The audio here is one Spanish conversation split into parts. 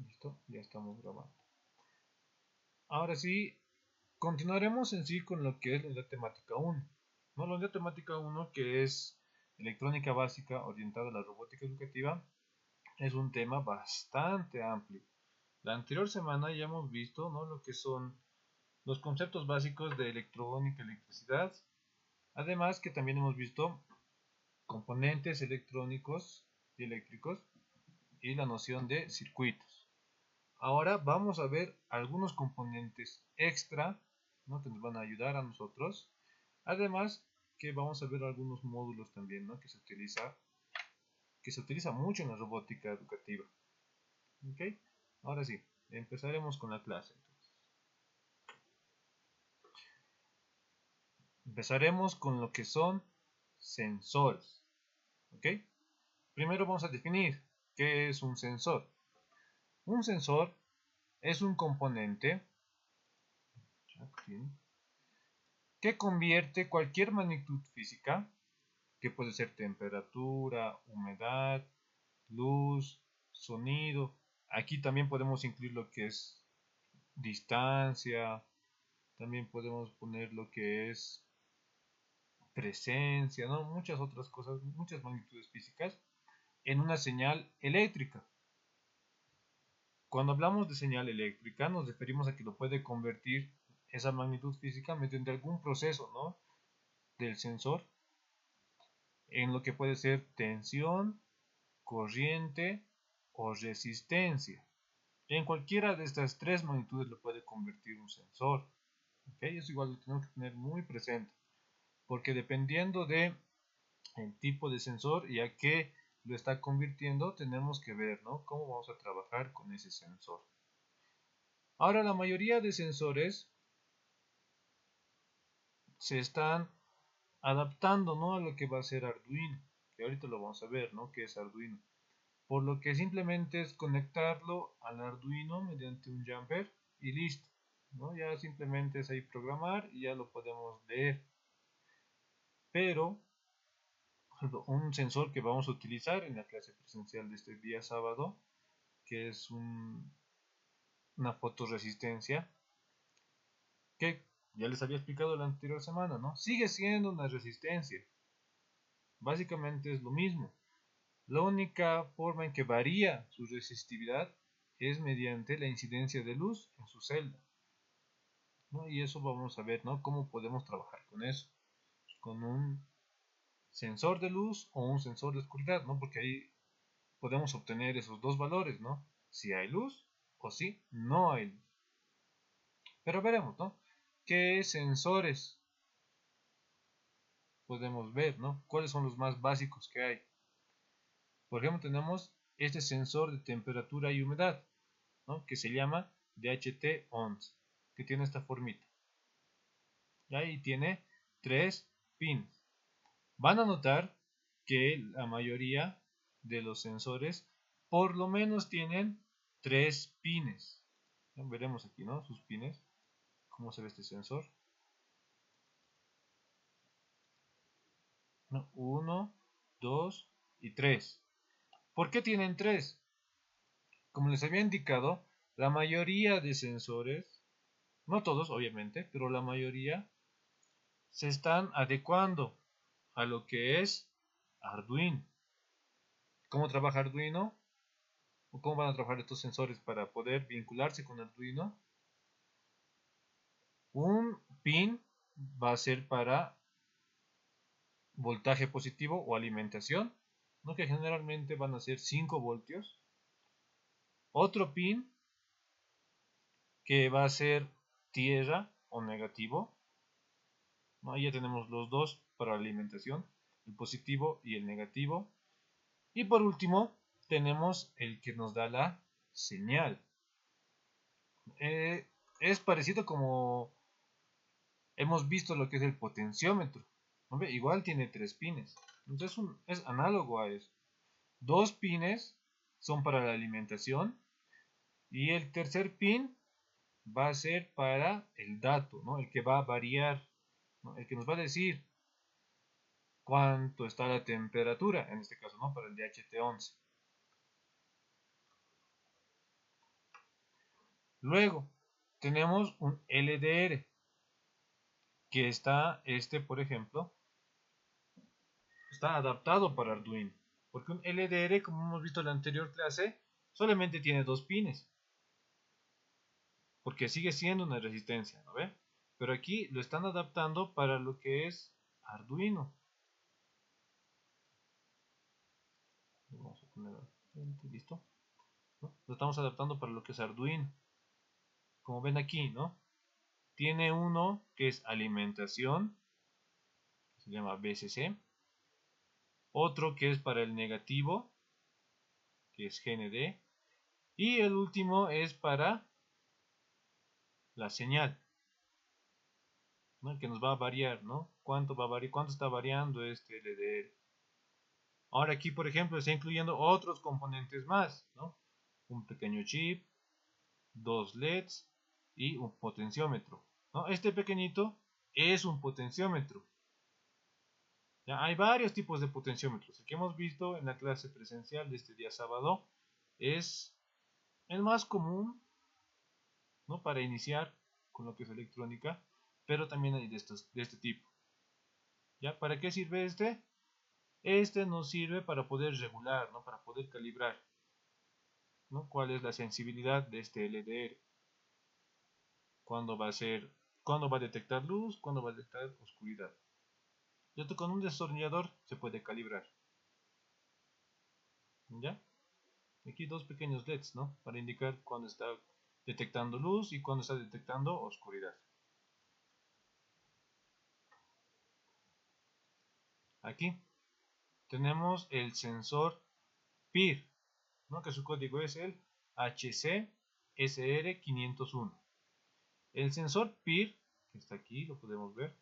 Listo, ya estamos grabando. Ahora sí, continuaremos en sí con lo que es la unidad temática 1. ¿No? La unidad temática 1, que es electrónica básica orientada a la robótica educativa, es un tema bastante amplio. La anterior semana ya hemos visto, ¿no?, lo que son los conceptos básicos de electrónica, electricidad. Además que también hemos visto componentes electrónicos y eléctricos y la noción de circuitos. Ahora vamos a ver algunos componentes extra, ¿no?, que nos van a ayudar a nosotros. Además que vamos a ver algunos módulos también, ¿no?, que se utiliza mucho en la robótica educativa. ¿Okay? Ahora sí, empezaremos con la clase. Empezaremos con lo que son sensores. ¿Ok? Primero vamos a definir qué es un sensor. Un sensor es un componente que convierte cualquier magnitud física, que puede ser temperatura, humedad, luz, sonido. Aquí también podemos incluir lo que es distancia, también podemos poner lo que es presencia, ¿no?, muchas otras cosas, muchas magnitudes físicas en una señal eléctrica. Cuando hablamos de señal eléctrica nos referimos a que lo puede convertir esa magnitud física mediante algún proceso, ¿no?, del sensor en lo que puede ser tensión, corriente o resistencia. En cualquiera de estas tres magnitudes lo puede convertir un sensor. ¿Okay? Eso igual lo tenemos que tener muy presente, porque dependiendo de el tipo de sensor y a qué lo está convirtiendo, tenemos que ver, ¿no?, cómo vamos a trabajar con ese sensor. Ahora, la mayoría de sensores se están adaptando, ¿no?, a lo que va a ser Arduino, que ahorita lo vamos a ver, ¿no?, qué es Arduino. Por lo que simplemente es conectarlo al Arduino mediante un jumper y listo, ¿no? Ya simplemente es ahí programar y ya lo podemos leer. Pero un sensor que vamos a utilizar en la clase presencial de este día sábado, que es una fotoresistencia, que ya les había explicado la anterior semana, ¿no? Sigue siendo una resistencia. Básicamente es lo mismo. La única forma en que varía su resistividad es mediante la incidencia de luz en su celda, ¿no? Y eso vamos a ver, ¿no?, cómo podemos trabajar con eso, con un sensor de luz o un sensor de oscuridad, ¿no? Porque ahí podemos obtener esos dos valores, ¿no? Si hay luz o si no hay luz. Pero veremos, ¿no?, qué sensores podemos ver, ¿no? ¿Cuáles son los más básicos que hay? Por ejemplo, tenemos este sensor de temperatura y humedad, ¿no?, que se llama DHT-ONS, que tiene esta formita. Y ahí tiene 3 pins. Van a notar que la mayoría de los sensores por lo menos tienen 3 pines. Veremos aquí, ¿no?, sus pines, cómo se ve este sensor. 1, 2 y 3. ¿Por qué tienen 3? Como les había indicado, la mayoría de sensores, no todos obviamente, pero la mayoría se están adecuando a lo que es Arduino. ¿Cómo trabaja Arduino? ¿O cómo van a trabajar estos sensores para poder vincularse con Arduino? Un pin va a ser para voltaje positivo o alimentación, ¿no?, que generalmente van a ser 5 voltios. Otro pin que va a ser tierra o negativo, ¿no? Ahí ya tenemos los dos para la alimentación, el positivo y el negativo. Y por último tenemos el que nos da la señal. Es parecido como hemos visto lo que es el potenciómetro, ¿no? Igual tiene 3 pines, entonces es análogo a eso. 2 pines son para la alimentación y el tercer pin va a ser para el dato, ¿no?, el que va a variar, ¿no?, el que nos va a decir cuánto está la temperatura, en este caso, ¿no?, para el DHT-11. Luego tenemos un LDR que está, por ejemplo, está adaptado para Arduino. Porque un LDR, como hemos visto en la anterior clase, solamente tiene 2 pines. Porque sigue siendo una resistencia, ¿no ve? Pero aquí lo están adaptando para lo que es Arduino. Vamos a poner listo. ¿No? Lo estamos adaptando para lo que es Arduino. Como ven aquí, ¿no? Tiene uno que es alimentación, que se llama BCC. Otro que es para el negativo, que es GND. Y el último es para la señal, ¿no? Que nos va a variar, ¿no? ¿Cuánto va a variar? ¿Cuánto está variando este LDR? Ahora aquí, por ejemplo, está incluyendo otros componentes más, ¿no? Un pequeño chip, 2 LEDs y un potenciómetro, ¿no? Este pequeñito es un potenciómetro. Ya hay varios tipos de potenciómetros. El que hemos visto en la clase presencial de este día sábado es el más común, ¿no? Para iniciar con lo que es electrónica, pero también hay de este tipo. ¿Ya? ¿Para qué sirve este? Este nos sirve para poder regular, ¿no? Para poder calibrar, ¿no? ¿Cuál es la sensibilidad de este LDR? ¿Cuándo va a detectar luz? ¿Cuándo va a detectar oscuridad? Y esto con un destornillador se puede calibrar. ¿Ya? Aquí dos pequeños LEDs, ¿no? Para indicar cuándo está detectando luz y cuándo está detectando oscuridad. Aquí tenemos el sensor PIR, ¿no? Que su código es el HCSR501. El sensor PIR, que está aquí, lo podemos ver,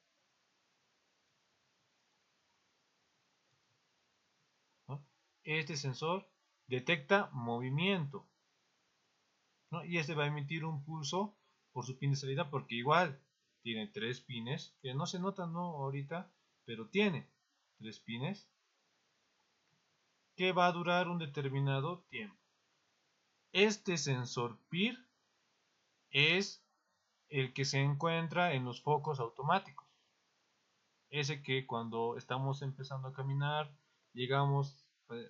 ¿no? Este sensor detecta movimiento, ¿no? Y este va a emitir un pulso por su pin de salida porque igual tiene 3 pines, que no se notan, ¿no? Ahorita, pero tiene 3 pines que va a durar un determinado tiempo. Este sensor PIR es el que se encuentra en los focos automáticos. Ese que cuando estamos empezando a caminar, llegamos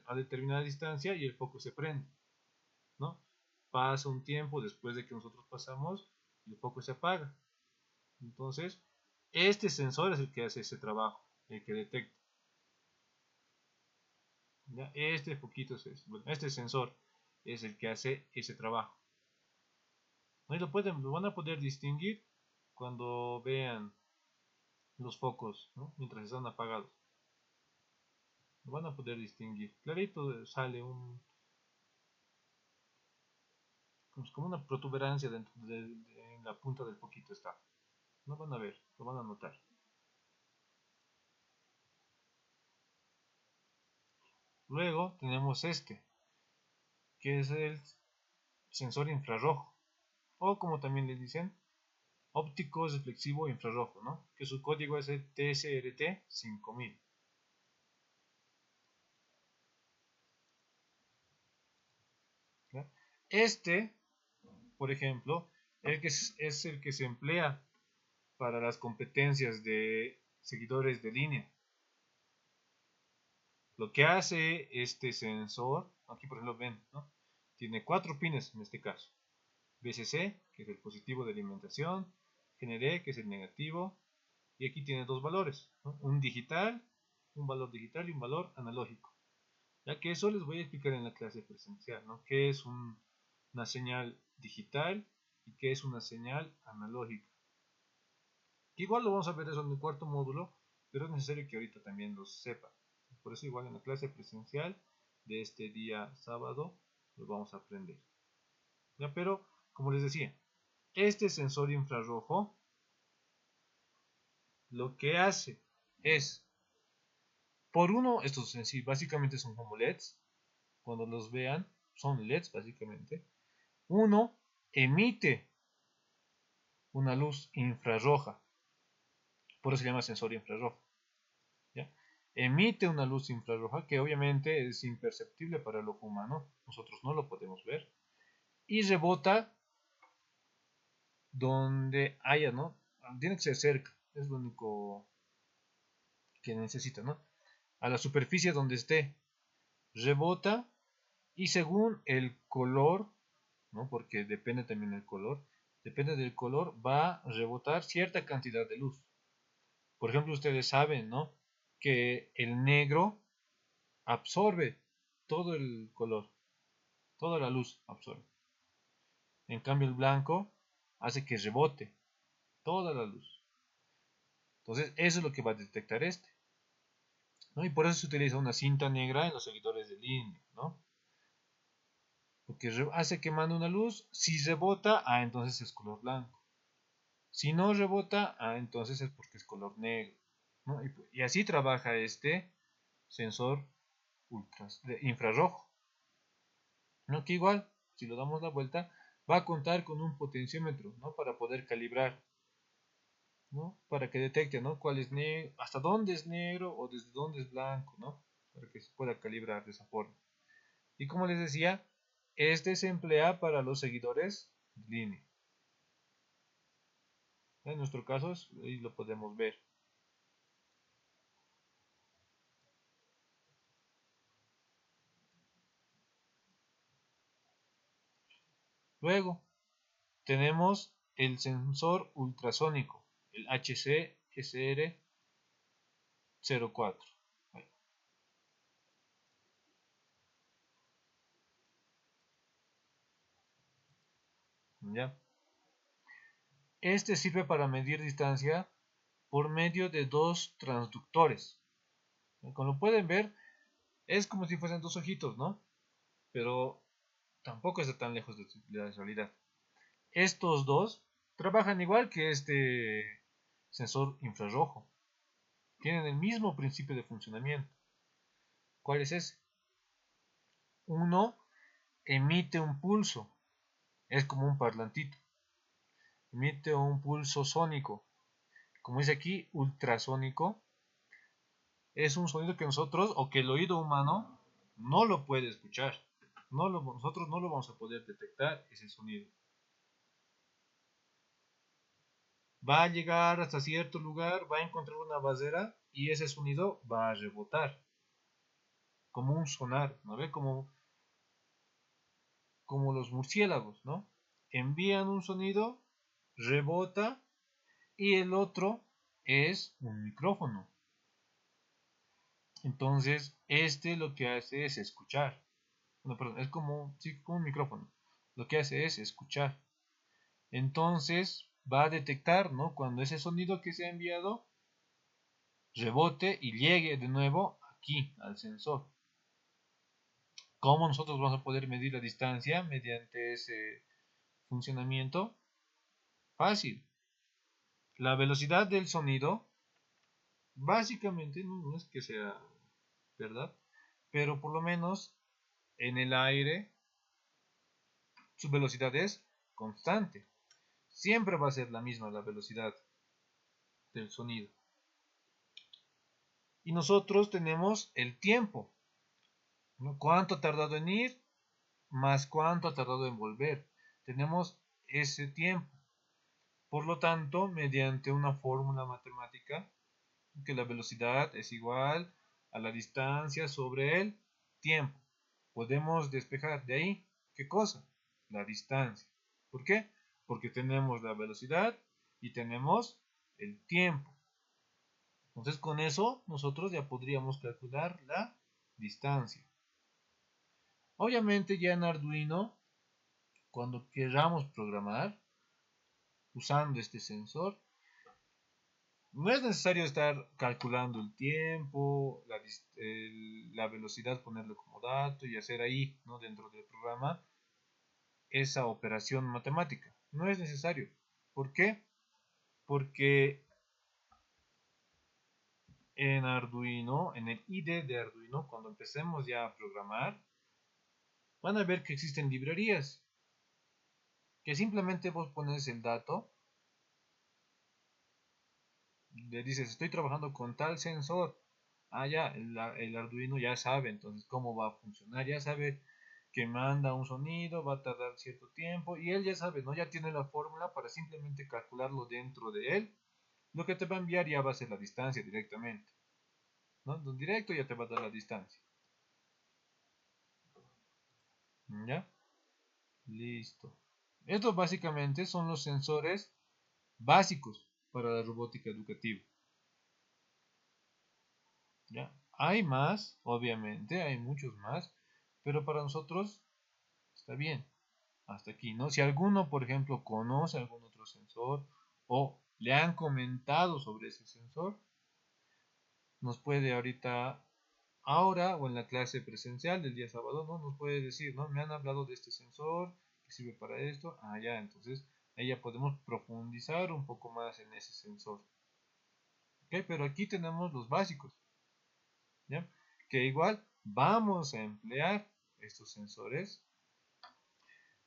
a determinada distancia y el foco se prende, ¿no? Pasa un tiempo después de que nosotros pasamos y el foco se apaga. Entonces, este sensor es el que hace ese trabajo, el que detecta. ¿Ya? Este sensor es el que hace ese trabajo. ¿No? Y lo van a poder distinguir cuando vean los focos, ¿no? Mientras están apagados. Lo van a poder distinguir. Clarito sale como una protuberancia en la punta del foquito está. No van a ver, lo van a notar. Luego tenemos que es el sensor infrarrojo, o como también le dicen, óptico reflexivo infrarrojo, ¿no? Que su código es el TSRT 5000. ¿Ya? Por ejemplo, es el que se emplea para las competencias de seguidores de línea. Lo que hace este sensor, aquí por ejemplo ven, ¿no? Tiene 4 pines en este caso. BCC, que es el positivo de alimentación, GND, que es el negativo, y aquí tiene dos valores, ¿no? Un valor digital y un valor analógico. Ya que eso les voy a explicar en la clase presencial, ¿no? ¿Qué es una señal digital y qué es una señal analógica? Igual lo vamos a ver eso en el cuarto módulo, pero es necesario que ahorita también lo sepa. Por eso igual en la clase presencial de este día sábado lo vamos a aprender. ¿Ya? Pero, como les decía, este sensor infrarrojo lo que hace es, por uno, estos en sí básicamente son como LEDs, cuando los vean, son LEDs básicamente. Uno emite una luz infrarroja, por eso se llama sensor infrarrojo. ¿Ya? Emite una luz infrarroja que obviamente es imperceptible para el ojo humano, nosotros no lo podemos ver, y rebota donde haya, ¿no? Tiene que ser cerca, es lo único que necesita, ¿no? A la superficie donde esté, rebota y según el color, ¿no? Porque depende también del color, depende del color, va a rebotar cierta cantidad de luz. Por ejemplo, ustedes saben, ¿no? Que el negro absorbe todo el color, toda la luz absorbe. En cambio, el blanco hace que rebote toda la luz. Entonces, eso es lo que va a detectar este, ¿no? Y por eso se utiliza una cinta negra en los seguidores de línea, ¿no? Porque hace que mande una luz. Si rebota, entonces es color blanco. Si no rebota, entonces es porque es color negro, ¿no? Y así trabaja este sensor infrarrojo, ¿no? Que igual, si lo damos la vuelta, va a contar con un potenciómetro, ¿no? Para poder calibrar, ¿no? Para que detecte, ¿no? Cuál es negro, hasta dónde es negro o desde dónde es blanco, ¿no? Para que se pueda calibrar de esa forma. Y como les decía, este se emplea para los seguidores de línea. En nuestro caso, ahí lo podemos ver. Luego, tenemos el sensor ultrasónico, el HCSR04. ¿Ya? Este sirve para medir distancia por medio de dos transductores. Como lo pueden ver, es como si fuesen dos ojitos, ¿no? Pero tampoco está tan lejos de la realidad. Estos dos trabajan igual que este sensor infrarrojo. Tienen el mismo principio de funcionamiento. ¿Cuál es ese? Uno emite un pulso, es como un parlantito. Emite un pulso sónico. Como dice aquí, ultrasónico. Es un sonido que nosotros, o que el oído humano, no lo puede escuchar. Nosotros no lo vamos a poder detectar, ese sonido. Va a llegar hasta cierto lugar, va a encontrar una basera y ese sonido va a rebotar. Como un sonar, ¿no ve? Como los murciélagos, ¿no? Envían un sonido, rebota y el otro es un micrófono. Entonces, este lo que hace es escuchar. No, perdón, es como, sí, como un micrófono. Lo que hace es escuchar. Entonces, va a detectar, ¿no? Cuando ese sonido que se ha enviado rebote y llegue de nuevo aquí al sensor. ¿Cómo nosotros vamos a poder medir la distancia mediante ese funcionamiento? Fácil. La velocidad del sonido, básicamente, no es que sea verdad, pero por lo menos en el aire su velocidad es constante. Siempre va a ser la misma la velocidad del sonido. Y nosotros tenemos el tiempo, ¿no? Cuánto ha tardado en ir más cuánto ha tardado en volver. Tenemos ese tiempo. Por lo tanto, mediante una fórmula matemática, que la velocidad es igual a la distancia sobre el tiempo. Podemos despejar de ahí, ¿qué cosa? La distancia. ¿Por qué? Porque tenemos la velocidad y tenemos el tiempo. Entonces con eso nosotros ya podríamos calcular la distancia. Obviamente ya en Arduino, cuando queramos programar usando este sensor, no es necesario estar calculando el tiempo, la velocidad, ponerlo como dato y hacer ahí, ¿no? Dentro del programa, esa operación matemática. No es necesario. ¿Por qué? Porque en Arduino, en el IDE de Arduino, cuando empecemos ya a programar, van a ver que existen librerías que simplemente vos pones el dato, le dices estoy trabajando con tal sensor. Ya, el Arduino ya sabe entonces cómo va a funcionar, ya sabe que manda un sonido, va a tardar cierto tiempo y él ya sabe, ¿no? Ya tiene la fórmula para simplemente calcularlo dentro de él. Lo que te va a enviar ya va a ser la distancia directamente, ¿no? Directo ya te va a dar la distancia. ¿Ya? Listo. Estos básicamente son los sensores básicos para la robótica educativa. ¿Ya? Hay más, obviamente, hay muchos más, pero para nosotros está bien. Hasta aquí, ¿no? Si alguno, por ejemplo, conoce algún otro sensor o le han comentado sobre ese sensor, nos puede ahorita, ahora o en la clase presencial del día sábado, ¿no? Nos puede decir, ¿no? Me han hablado de este sensor que sirve para esto. Ah, ya, entonces ahí ya podemos profundizar un poco más en ese sensor. ¿Ok? Pero aquí tenemos los básicos, ¿ya? Que igual vamos a emplear estos sensores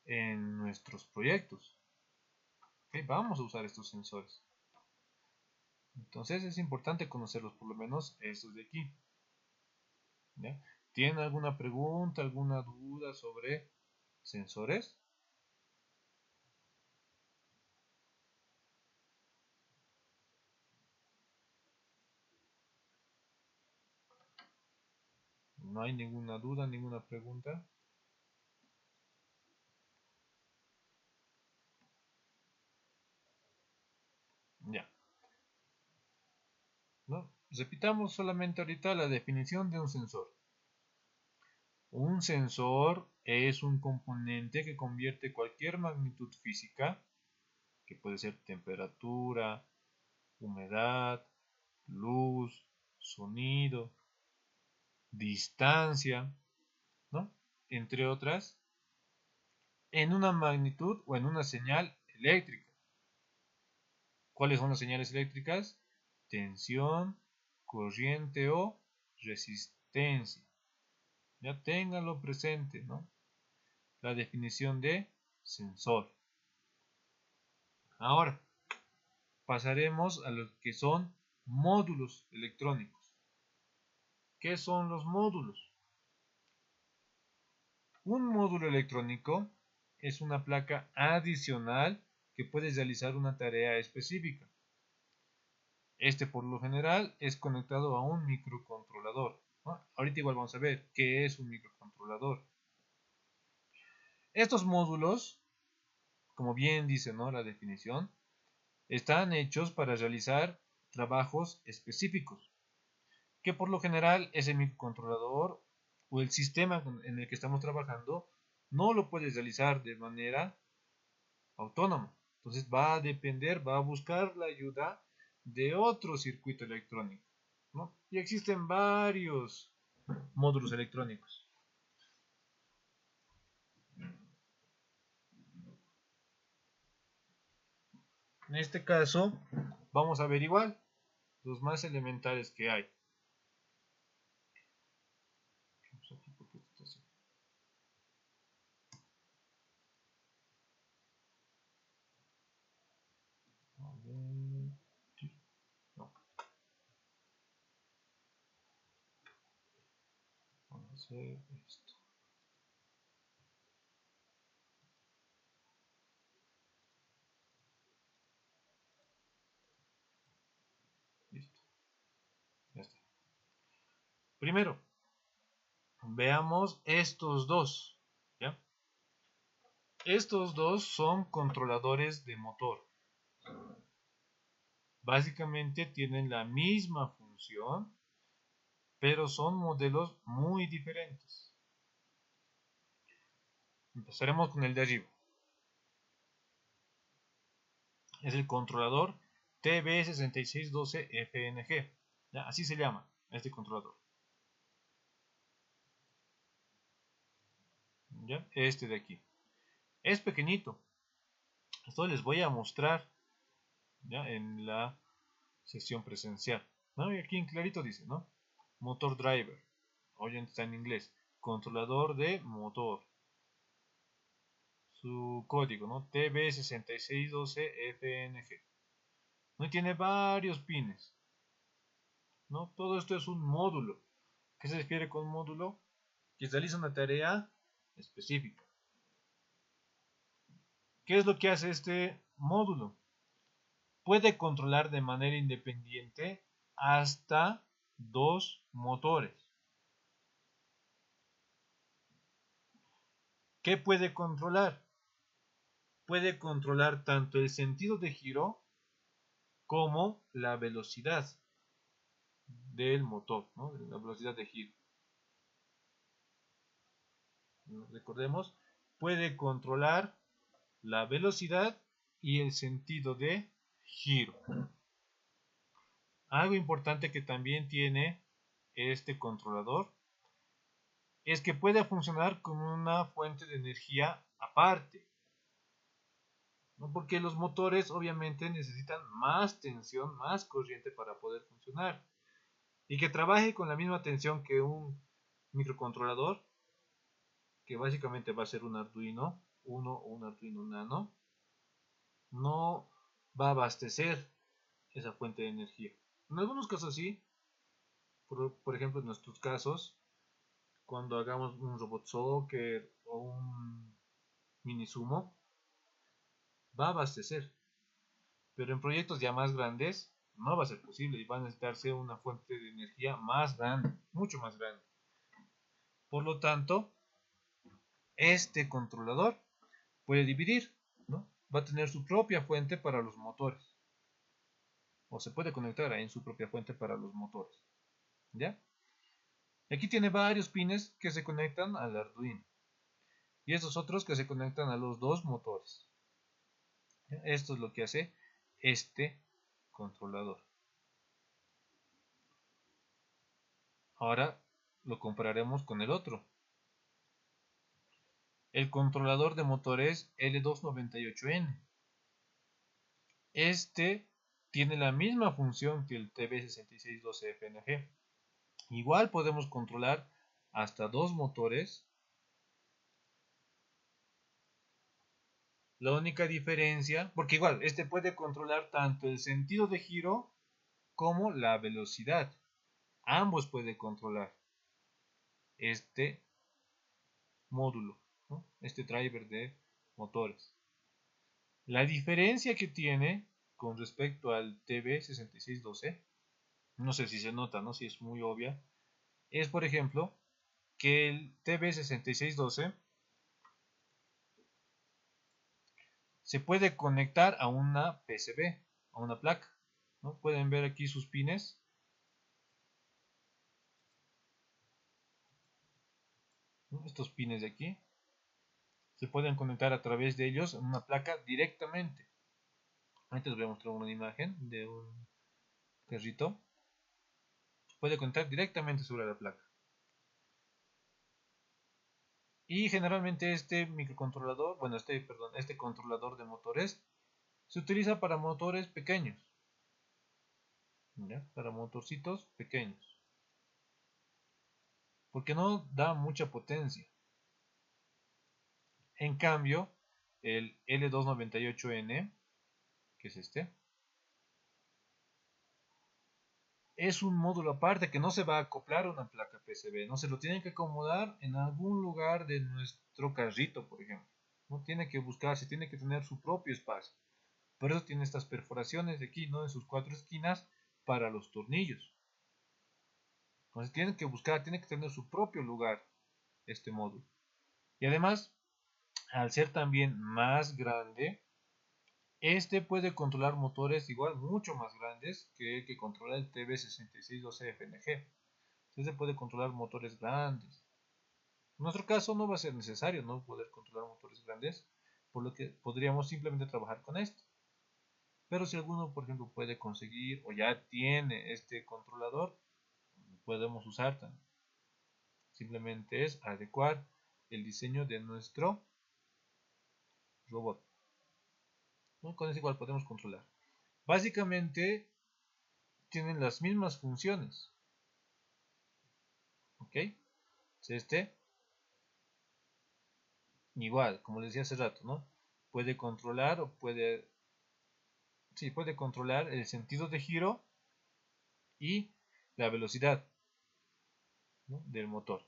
en nuestros proyectos. ¿Ok? Vamos a usar estos sensores. Entonces es importante conocerlos, por lo menos estos de aquí. ¿Ya? ¿Tienen alguna pregunta, alguna duda sobre sensores? ¿No hay ninguna duda, ninguna pregunta? Ya. ¿No? Repitamos solamente ahorita la definición de un sensor. Un sensor es un componente que convierte cualquier magnitud física, que puede ser temperatura, humedad, luz, sonido, distancia, ¿no? Entre otras, en una magnitud o en una señal eléctrica. ¿Cuáles son las señales eléctricas? Tensión, corriente o resistencia. Ya ténganlo presente, ¿no? La definición de sensor. Ahora, pasaremos a lo que son módulos electrónicos. ¿Qué son los módulos? Un módulo electrónico es una placa adicional que puede realizar una tarea específica. Este por lo general es conectado a un microcontrolador, ¿no? Ahorita igual vamos a ver qué es un microcontrolador. Estos módulos, como bien dice, ¿no?, la definición, están hechos para realizar trabajos específicos, que por lo general ese microcontrolador o el sistema en el que estamos trabajando no lo puede realizar de manera autónoma. Entonces va a depender, va a buscar la ayuda de otro circuito electrónico, ¿no? Y existen varios módulos electrónicos. En este caso, vamos a ver igual los más elementales que hay. No, vamos a hacer esto. Listo. Ya está. Primero, veamos estos dos. ¿Ya? Estos dos son controladores de motor. Básicamente tienen la misma función, pero son modelos muy diferentes. Empezaremos con el de arriba. Es el controlador TB6612FNG. ¿Ya? Así se llama este controlador. ¿Ya? Este de aquí. Es pequeñito. Esto les voy a mostrar, ¿ya?, en la sesión presencial, ¿no? Y aquí en clarito dice, ¿no? Motor driver. Oye, está en inglés. Controlador de motor. Su código, ¿no? TB6612FNG. ¿No? Y tiene varios pines, ¿no? Todo esto es un módulo. ¿Qué se refiere con módulo? Que realiza una tarea específica. ¿Qué es lo que hace este módulo? Puede controlar de manera independiente hasta 2 motores. ¿Qué puede controlar? Puede controlar tanto el sentido de giro como la velocidad del motor, ¿no? La velocidad de giro. Recordemos, puede controlar la velocidad y el sentido de giro. Algo importante que también tiene este controlador es que puede funcionar con una fuente de energía aparte, ¿no? Porque los motores obviamente necesitan más tensión, más corriente para poder funcionar. Y que trabaje con la misma tensión que un microcontrolador, que básicamente va a ser un Arduino Uno o un Arduino Nano, no va a abastecer esa fuente de energía. En algunos casos sí, por ejemplo en nuestros casos, cuando hagamos un robot soccer o un mini sumo, va a abastecer. Pero en proyectos ya más grandes no va a ser posible y va a necesitarse una fuente de energía más grande, mucho más grande. Por lo tanto, este controlador puede dividir, ¿no? Va a tener su propia fuente para los motores. O se puede conectar ahí en su propia fuente para los motores. ¿Ya? Aquí tiene varios pines que se conectan al Arduino. Y estos otros que se conectan a los dos motores. ¿Ya? Esto es lo que hace este controlador. Ahora lo compararemos con el otro. El controlador de motores L298N. Este tiene la misma función que el TB6612FNG. Igual podemos controlar hasta 2 motores. La única diferencia, porque igual este puede controlar tanto el sentido de giro como la velocidad. Ambos puede controlar este módulo, ¿no? Este driver de motores. La diferencia que tiene con respecto al TB6612, no sé si se nota, ¿no? Si es muy obvia, es por ejemplo que el TB6612 se puede conectar a una PCB, a una placa, ¿no? Pueden ver aquí sus pines. ¿No? Estos pines de aquí se pueden conectar a través de ellos en una placa directamente. Antes les voy a mostrar una imagen de un carrito. Se puede conectar directamente sobre la placa. Y generalmente este microcontrolador, bueno, este controlador de motores se utiliza para motores pequeños, ¿ya? Para motorcitos pequeños, porque no da mucha potencia. En cambio, el L298N, que es este, es un módulo aparte que no se va a acoplar a una placa PCB, no se lo tienen que acomodar en algún lugar de nuestro carrito, por ejemplo. No tiene que buscarse, tiene que tener su propio espacio. Por eso tiene estas perforaciones de aquí, ¿no? En sus 4 esquinas para los tornillos. Entonces tienen que buscar, tiene que tener su propio lugar este módulo. Y además, al ser también más grande, este puede controlar motores igual mucho más grandes que el que controla el TB6612FNG. Entonces puede controlar motores grandes. En nuestro caso no va a ser necesario no poder controlar motores grandes, por lo que podríamos simplemente trabajar con esto. Pero si alguno, por ejemplo, puede conseguir o ya tiene este controlador, podemos usar también. Simplemente es adecuar el diseño de nuestro robot, ¿no? Con eso igual podemos controlar. Básicamente tienen las mismas funciones. ¿Ok? Este, igual, como les decía hace rato, ¿no? Puede controlar o puede... Sí, puede controlar el sentido de giro y la velocidad, ¿no? Del motor.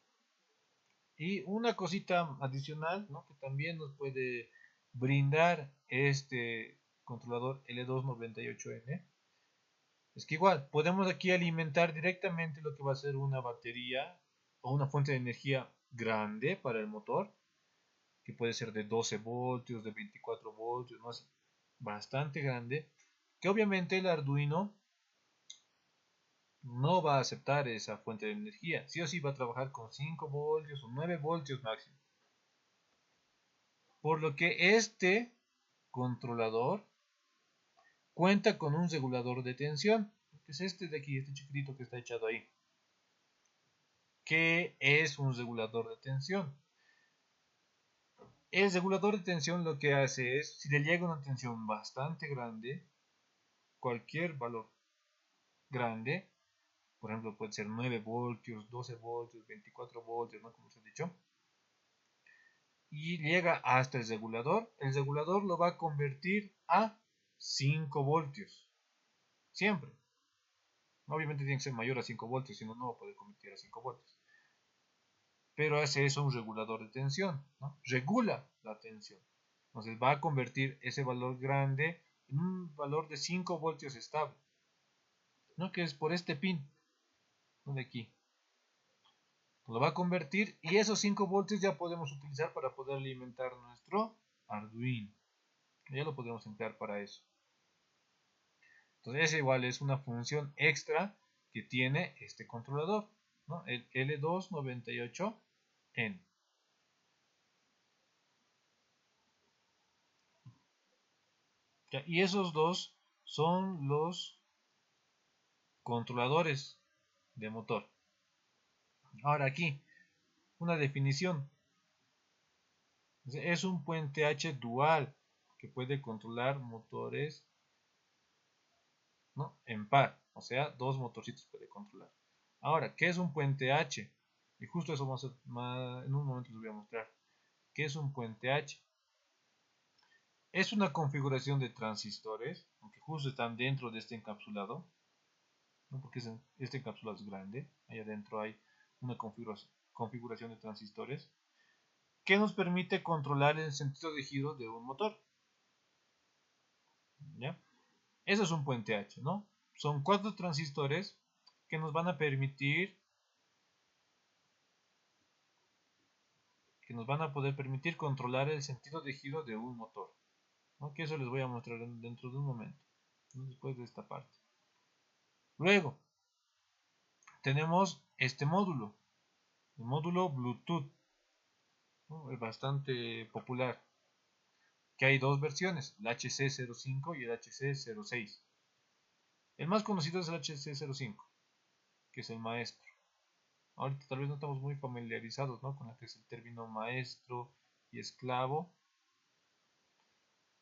Y una cosita adicional, ¿no?, que también nos puede brindar este controlador L298N es que igual podemos aquí alimentar directamente lo que va a ser una batería o una fuente de energía grande para el motor, que puede ser de 12 voltios, de 24 voltios, ¿no? Bastante grande, que obviamente el Arduino no va a aceptar esa fuente de energía. Sí o sí va a trabajar con 5 voltios o 9 voltios máximo. Por lo que este controlador cuenta con un regulador de tensión, que es este de aquí, este chiquitito que está echado ahí. ¿Qué es un regulador de tensión? El regulador de tensión lo que hace es, si le llega una tensión bastante grande, cualquier valor grande, por ejemplo puede ser 9 voltios, 12 voltios, 24 voltios, ¿no?, como se ha dicho, y llega hasta el regulador lo va a convertir a 5 voltios, siempre. Obviamente tiene que ser mayor a 5 voltios, si no, no va a poder convertir a 5 voltios. Pero hace eso un regulador de tensión, ¿no? Regula la tensión. Entonces va a convertir ese valor grande en un valor de 5 voltios estable, ¿no?, que es por este pin, ¿no?, de aquí. Lo va a convertir y esos 5 voltios ya podemos utilizar para poder alimentar nuestro Arduino. Ya lo podemos emplear para eso. Entonces esa igual es una función extra que tiene este controlador, ¿no?, el L298N. Y esos dos son los controladores de motor. Ahora aquí, una definición. Es un puente H dual que puede controlar motores, ¿no?, en par. O sea, dos motorcitos puede controlar. Ahora, ¿qué es un puente H? Y justo eso en un momento les voy a mostrar. ¿Qué es un puente H? Es una configuración de transistores, aunque justo están dentro de este encapsulado, ¿no?, porque este encapsulado es grande. Ahí adentro hay una configuración de transistores que nos permite controlar el sentido de giro de un motor, ¿ya? Eso es un puente H, ¿no? Son 4 transistores que nos van a permitir, que nos van a poder permitir controlar el sentido de giro de un motor, ¿no?, que eso les voy a mostrar dentro de un momento, ¿no?, después de esta parte. Luego, tenemos este módulo, el módulo Bluetooth, ¿no?, es bastante popular, que hay dos versiones, el HC05 y el HC06. El más conocido es el HC05, que es el maestro. Ahorita tal vez no estamos muy familiarizados, ¿no?, con lo que es el término maestro y esclavo,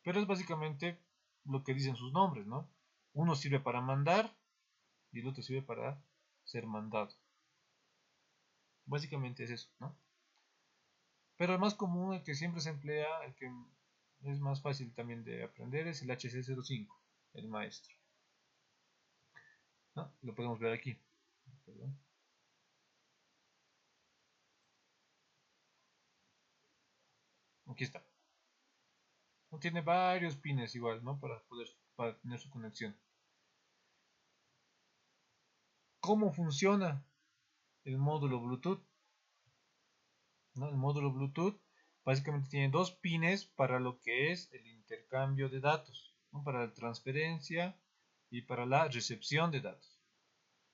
pero es básicamente lo que dicen sus nombres, ¿no? Uno sirve para mandar y el otro sirve para ser mandado. Básicamente es eso, ¿no? Pero el más común, el que siempre se emplea, el que es más fácil también de aprender, es el HC05, el maestro, ¿no? Lo podemos ver aquí. Perdón. Aquí está. Tiene varios pines igual, ¿no?, para tener su conexión. ¿Cómo funciona el módulo Bluetooth? ¿No? El módulo Bluetooth básicamente tiene dos pines para lo que es el intercambio de datos, ¿no?, para la transferencia y para la recepción de datos,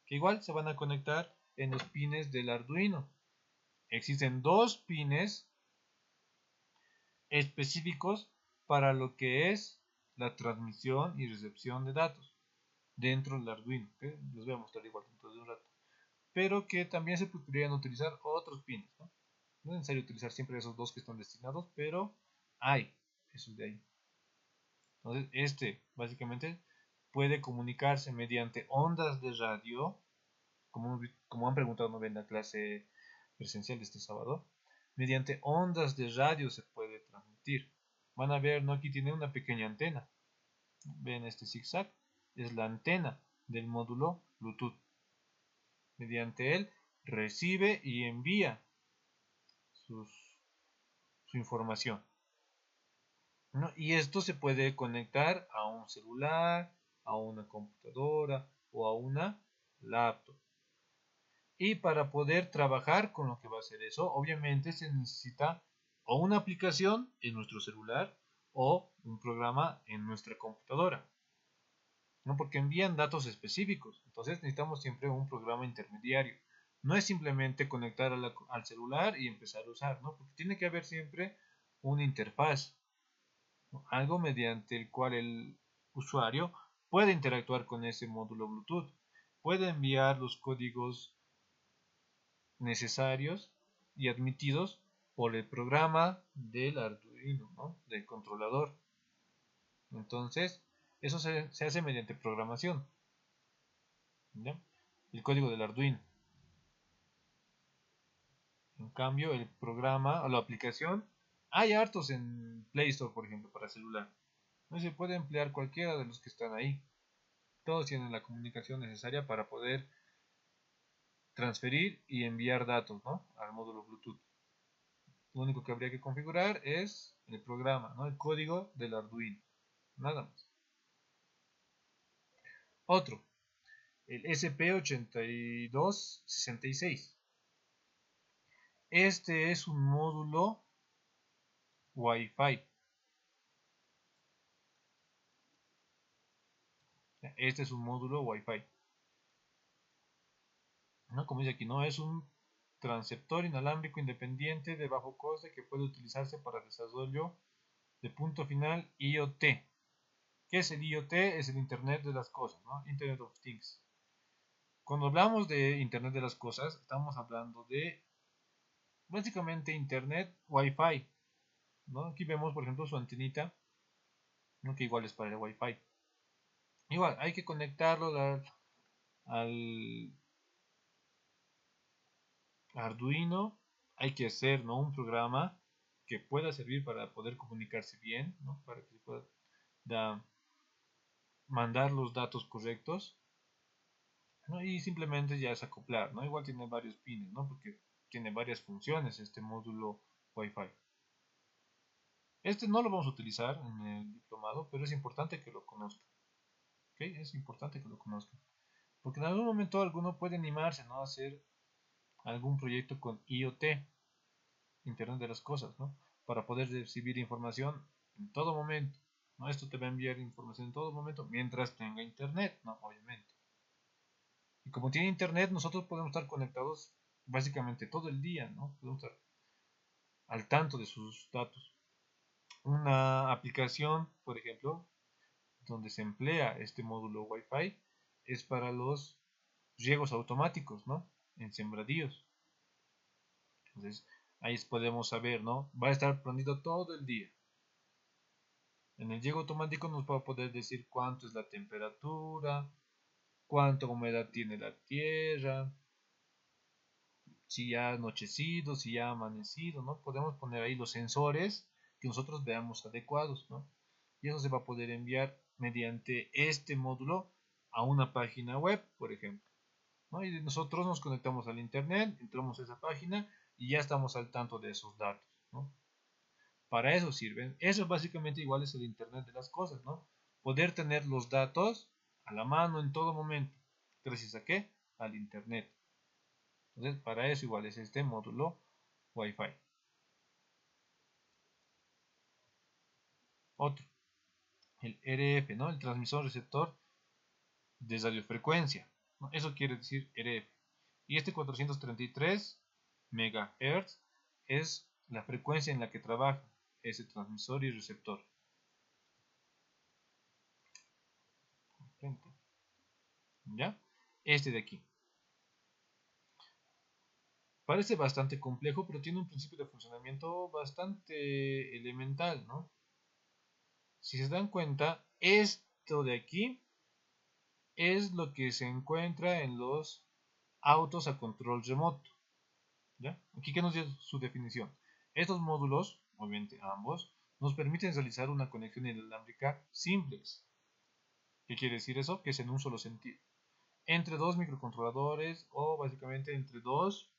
que igual se van a conectar en los pines del Arduino. Existen dos pines específicos para lo que es la transmisión y recepción de datos dentro del Arduino, que les voy a mostrar igual dentro de un rato, pero que también se podrían utilizar otros pines, ¿no? No es necesario utilizar siempre esos dos que están destinados, pero hay esos de ahí. Entonces, este básicamente puede comunicarse mediante ondas de radio, como han preguntado ¿no?, en la clase presencial de este sábado. Mediante ondas de radio se puede transmitir. Van a ver, ¿no?, aquí tiene una pequeña antena. Ven este zigzag, es la antena del módulo Bluetooth. Mediante él recibe y envía su información, ¿no? Y esto se puede conectar a un celular, a una computadora o a una laptop. Y para poder trabajar con lo que va a ser eso, obviamente se necesita o una aplicación en nuestro celular o un programa en nuestra computadora, ¿no? Porque envían datos específicos. Entonces necesitamos siempre un programa intermediario. No es simplemente conectar al celular y empezar a usar, ¿no? Porque tiene que haber siempre una interfaz, ¿no? Algo mediante el cual el usuario puede interactuar con ese módulo Bluetooth, puede enviar los códigos necesarios y admitidos por el programa del Arduino, ¿no? Del controlador. Entonces, eso se hace mediante programación, ¿ya? El código del Arduino. En cambio, el programa o la aplicación, hay hartos en Play Store, por ejemplo, para celular. No se puede emplear cualquiera de los que están ahí. Todos tienen la comunicación necesaria para poder transferir y enviar datos, ¿no? Al módulo Bluetooth. Lo único que habría que configurar es el programa, ¿no? El código del Arduino. Nada más. Otro, el SP8266. Este es un módulo Wi-Fi. Este es un módulo Wi-Fi. ¿No? Como dice aquí, no es un transceptor inalámbrico independiente de bajo coste que puede utilizarse para desarrollo de punto final IoT. ¿Qué es el IoT? Es el Internet de las cosas, ¿no? Internet of Things. Cuando hablamos de Internet de las cosas, estamos hablando de básicamente Internet Wi-Fi, ¿no? Aquí vemos, por ejemplo, su antenita, ¿no? Que igual es para el Wi-Fi. Igual, hay que conectarlo al Arduino, hay que hacer, ¿no? Un programa que pueda servir para poder comunicarse bien, ¿no? Para que se pueda mandar los datos correctos, ¿no? Y simplemente ya es acoplar, ¿no? Igual tiene varios pines, ¿no? Porque tiene varias funciones este módulo Wi-Fi. Este no lo vamos a utilizar en el diplomado, pero es importante que lo conozcan. ¿Ok? Es importante que lo conozcan. Porque en algún momento alguno puede animarse, ¿no? A hacer algún proyecto con IoT, Internet de las Cosas, ¿no? Para poder recibir información en todo momento, ¿no? Esto te va a enviar información en todo momento mientras tenga Internet, ¿no? Obviamente. Y como tiene Internet, nosotros podemos estar conectados básicamente todo el día, ¿no? Podemos estar al tanto de sus datos. Una aplicación, por ejemplo, donde se emplea este módulo Wi-Fi es para los riegos automáticos, ¿no? En sembradíos. Entonces, ahí podemos saber, ¿no? Va a estar prendido todo el día. En el riego automático nos va a poder decir cuánto es la temperatura, cuánta humedad tiene la tierra, si ya ha anochecido, si ya ha amanecido, ¿no? Podemos poner ahí los sensores que nosotros veamos adecuados, ¿no? Y eso se va a poder enviar mediante este módulo a una página web, por ejemplo, ¿no? Y nosotros nos conectamos al internet, entramos a esa página y ya estamos al tanto de esos datos, ¿no? Para eso sirven. Eso básicamente igual es el internet de las cosas, ¿no? Poder tener los datos a la mano en todo momento. ¿Gracias a qué? Al internet. Entonces, para eso igual es este módulo Wi-Fi. Otro, el RF, ¿no? El transmisor receptor de radiofrecuencia, ¿no? Eso quiere decir RF. Y este 433 MHz es la frecuencia en la que trabaja ese transmisor y receptor. ¿Ya? Este de aquí. Parece bastante complejo, pero tiene un principio de funcionamiento bastante elemental, ¿no? Si se dan cuenta, esto de aquí es lo que se encuentra en los autos a control remoto. ¿Ya? Aquí que nos dio su definición. Estos módulos, obviamente ambos, nos permiten realizar una conexión inalámbrica simplex. ¿Qué quiere decir eso? Que es en un solo sentido. Entre dos microcontroladores o básicamente entre dos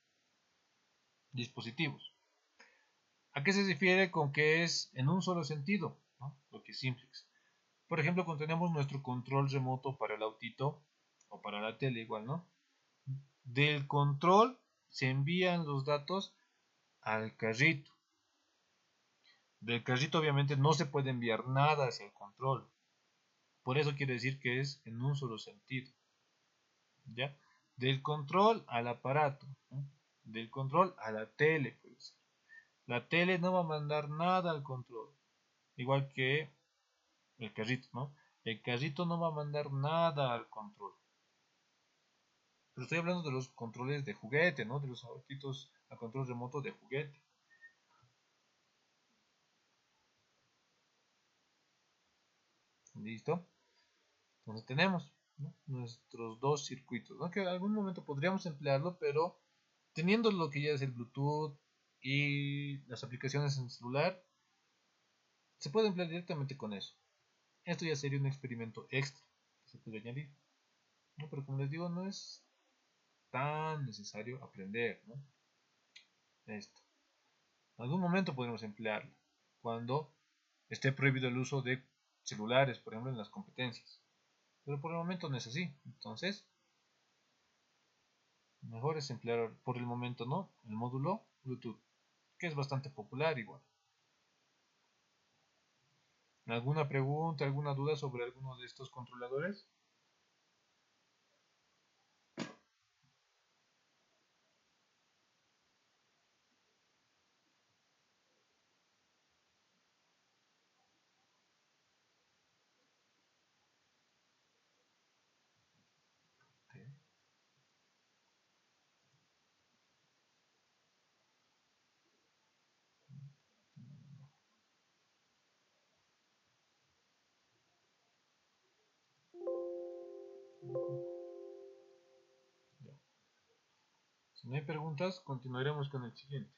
dispositivos. ¿A qué se refiere con que es en un solo sentido? ¿No? Lo que es simplex. Por ejemplo, cuando tenemos nuestro control remoto para el autito o para la tele igual, ¿no? Del control se envían los datos al carrito. Del carrito obviamente no se puede enviar nada hacia el control. Por eso quiere decir que es en un solo sentido. ¿Ya? Del control al aparato. ¿No? Del control a la tele. Pues. La tele no va a mandar nada al control. Igual que el carrito, ¿no? El carrito no va a mandar nada al control. Pero estoy hablando de los controles de juguete, ¿no? De los autitos a control remoto de juguete. ¿Listo? Entonces tenemos, ¿no? Nuestros dos circuitos, ¿no? Que en algún momento podríamos emplearlo, pero teniendo lo que ya es el Bluetooth y las aplicaciones en el celular, se puede emplear directamente con eso. Esto ya sería un experimento extra que se puede añadir, ¿no? Pero como les digo, no es tan necesario aprender, ¿no? Esto. En algún momento podremos emplearlo cuando esté prohibido el uso de celulares, por ejemplo, en las competencias. Pero por el momento no es así. Entonces, mejor es emplear por el momento, ¿no? El módulo Bluetooth, que es bastante popular igual. ¿Alguna pregunta, alguna duda sobre alguno de estos controladores? Sí. Ya. Si no hay preguntas, continuaremos con el siguiente.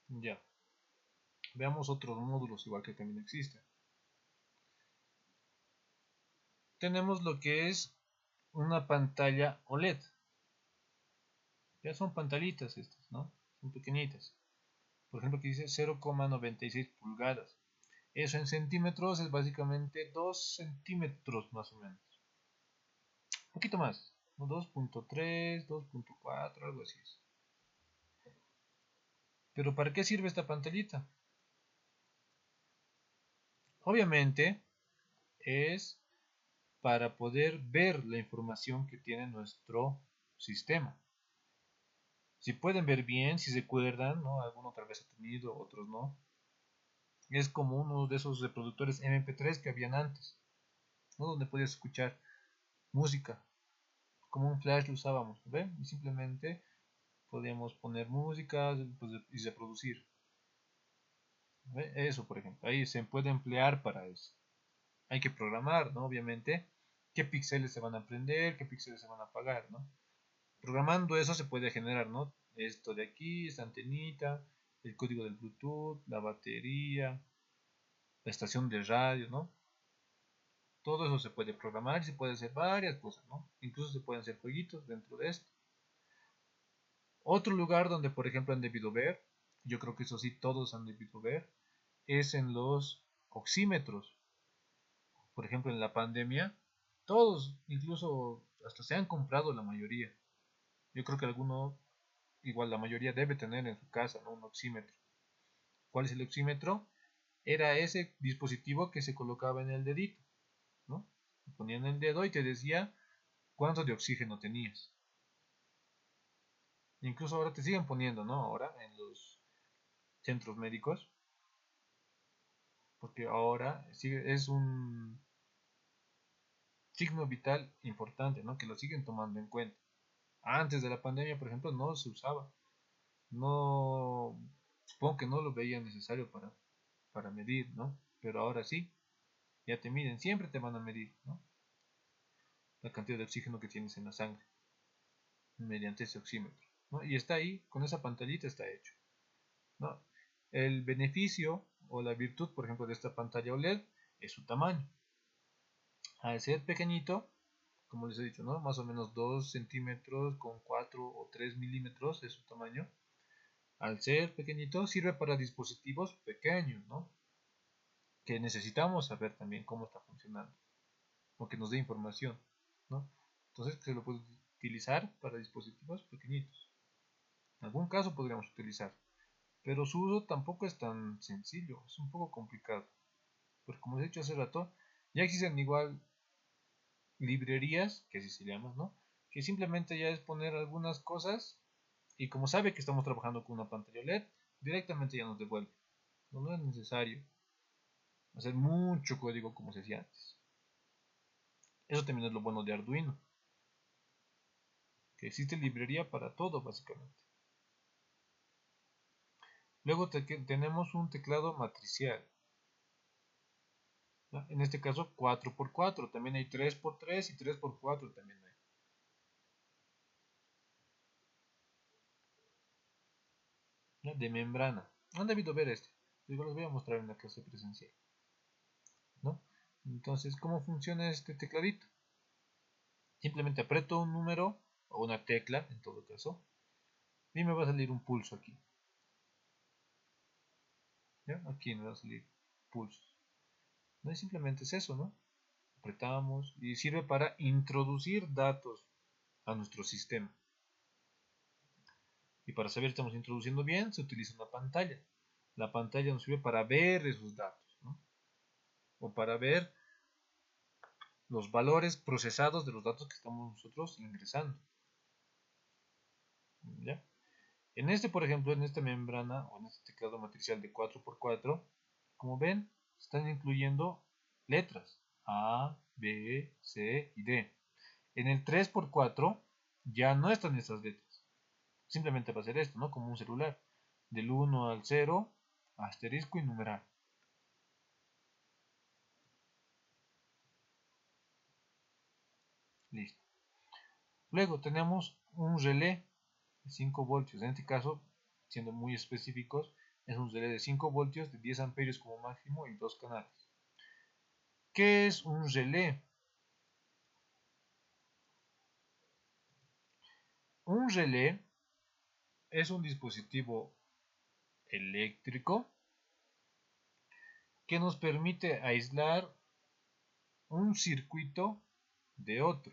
Ya. Veamos otros módulos igual que también existen. Tenemos lo que es una pantalla OLED. Ya son pantallitas estas, ¿no? Son pequeñitas. Por ejemplo, aquí dice 0,96 pulgadas. Eso en centímetros es básicamente 2 centímetros más o menos. Un poquito más. 2.3, 2.4, algo así es. Pero ¿para qué sirve esta pantallita? Obviamente es para poder ver la información que tiene nuestro sistema. Si pueden ver bien, si se acuerdan, ¿no? Alguno tal vez ha tenido, otros no. Es como uno de esos reproductores MP3 que habían antes, ¿no? Donde podías escuchar música. Como un flash lo usábamos, ¿ven? Y simplemente podíamos poner música pues, y reproducir. ¿Ve? Eso, por ejemplo, ahí se puede emplear para eso. Hay que programar, ¿no? Obviamente, qué píxeles se van a prender, qué píxeles se van a apagar, ¿no? Programando eso se puede generar, ¿no? Esto de aquí, esta antenita, el código del Bluetooth, la batería, la estación de radio, ¿no? Todo eso se puede programar y se puede hacer varias cosas, ¿no? Incluso se pueden hacer jueguitos dentro de esto. Otro lugar donde, por ejemplo, han debido ver, yo creo que eso sí todos han debido ver, es en los oxímetros. Por ejemplo, en la pandemia, todos, incluso hasta se han comprado la mayoría. Yo creo que alguno, igual la mayoría debe tener en su casa, ¿no? Un oxímetro. ¿Cuál es el oxímetro? Era ese dispositivo que se colocaba en el dedito, ¿no? Ponían el dedo y te decía cuánto de oxígeno tenías. Incluso ahora te siguen poniendo, ¿no? Ahora en los centros médicos, porque ahora es un signo vital importante, ¿no? Que lo siguen tomando en cuenta. Antes de la pandemia, por ejemplo, no se usaba. No, supongo que no lo veían necesario para medir, ¿no? Pero ahora sí, ya te miden, siempre te van a medir, ¿no? La cantidad de oxígeno que tienes en la sangre mediante ese oxímetro. ¿no? Y está ahí, con esa pantallita está hecho, ¿no? El beneficio o la virtud, por ejemplo, de esta pantalla OLED es su tamaño. Al ser pequeñito, como les he dicho, ¿no? Más o menos 2 centímetros con 4 o 3 milímetros es su tamaño. Al ser pequeñito, sirve para dispositivos pequeños, ¿no? Que necesitamos saber también cómo está funcionando, o que nos dé información, ¿no? Entonces, se lo puede utilizar para dispositivos pequeñitos. En algún caso podríamos utilizar, pero su uso tampoco es tan sencillo, es un poco complicado. Porque como he dicho hace rato, ya existen igual librerías, que así se llaman, ¿no? Que simplemente ya es poner algunas cosas y como sabe que estamos trabajando con una pantalla LED, directamente ya nos devuelve. No es necesario hacer mucho código como se hacía antes. Eso también es lo bueno de Arduino, que existe librería para todo básicamente. Luego tenemos un teclado matricial, ¿no? En este caso 4x4, también hay 3x3 y 3x4 también hay. ¿No? De membrana. Han debido ver este. Yo los voy a mostrar en la clase presencial, ¿no? Entonces, ¿cómo funciona este tecladito? Simplemente aprieto un número o una tecla, en todo caso, y me va a salir un pulso aquí. ¿Ya? Aquí me va a salir pulsos. ¿No? Y simplemente es eso, ¿no? Apretamos y sirve para introducir datos a nuestro sistema. Y para saber si estamos introduciendo bien, se utiliza una pantalla. La pantalla nos sirve para ver esos datos, ¿no? O para ver los valores procesados de los datos que estamos nosotros ingresando. ¿Ya? En este, por ejemplo, en esta membrana o en este teclado matricial de 4x4, como ven, están incluyendo letras A, B, C y D. En el 3x4 ya no están estas letras. Simplemente va a ser esto, ¿no? Como un celular. Del 1 al 0, asterisco y numeral. Listo. Luego tenemos un relé de 5 voltios. En este caso, siendo muy específicos, es un relé de 5 voltios de 10 amperios como máximo y 2 canales. ¿Qué es un relé? Un relé es un dispositivo eléctrico que nos permite aislar un circuito de otro.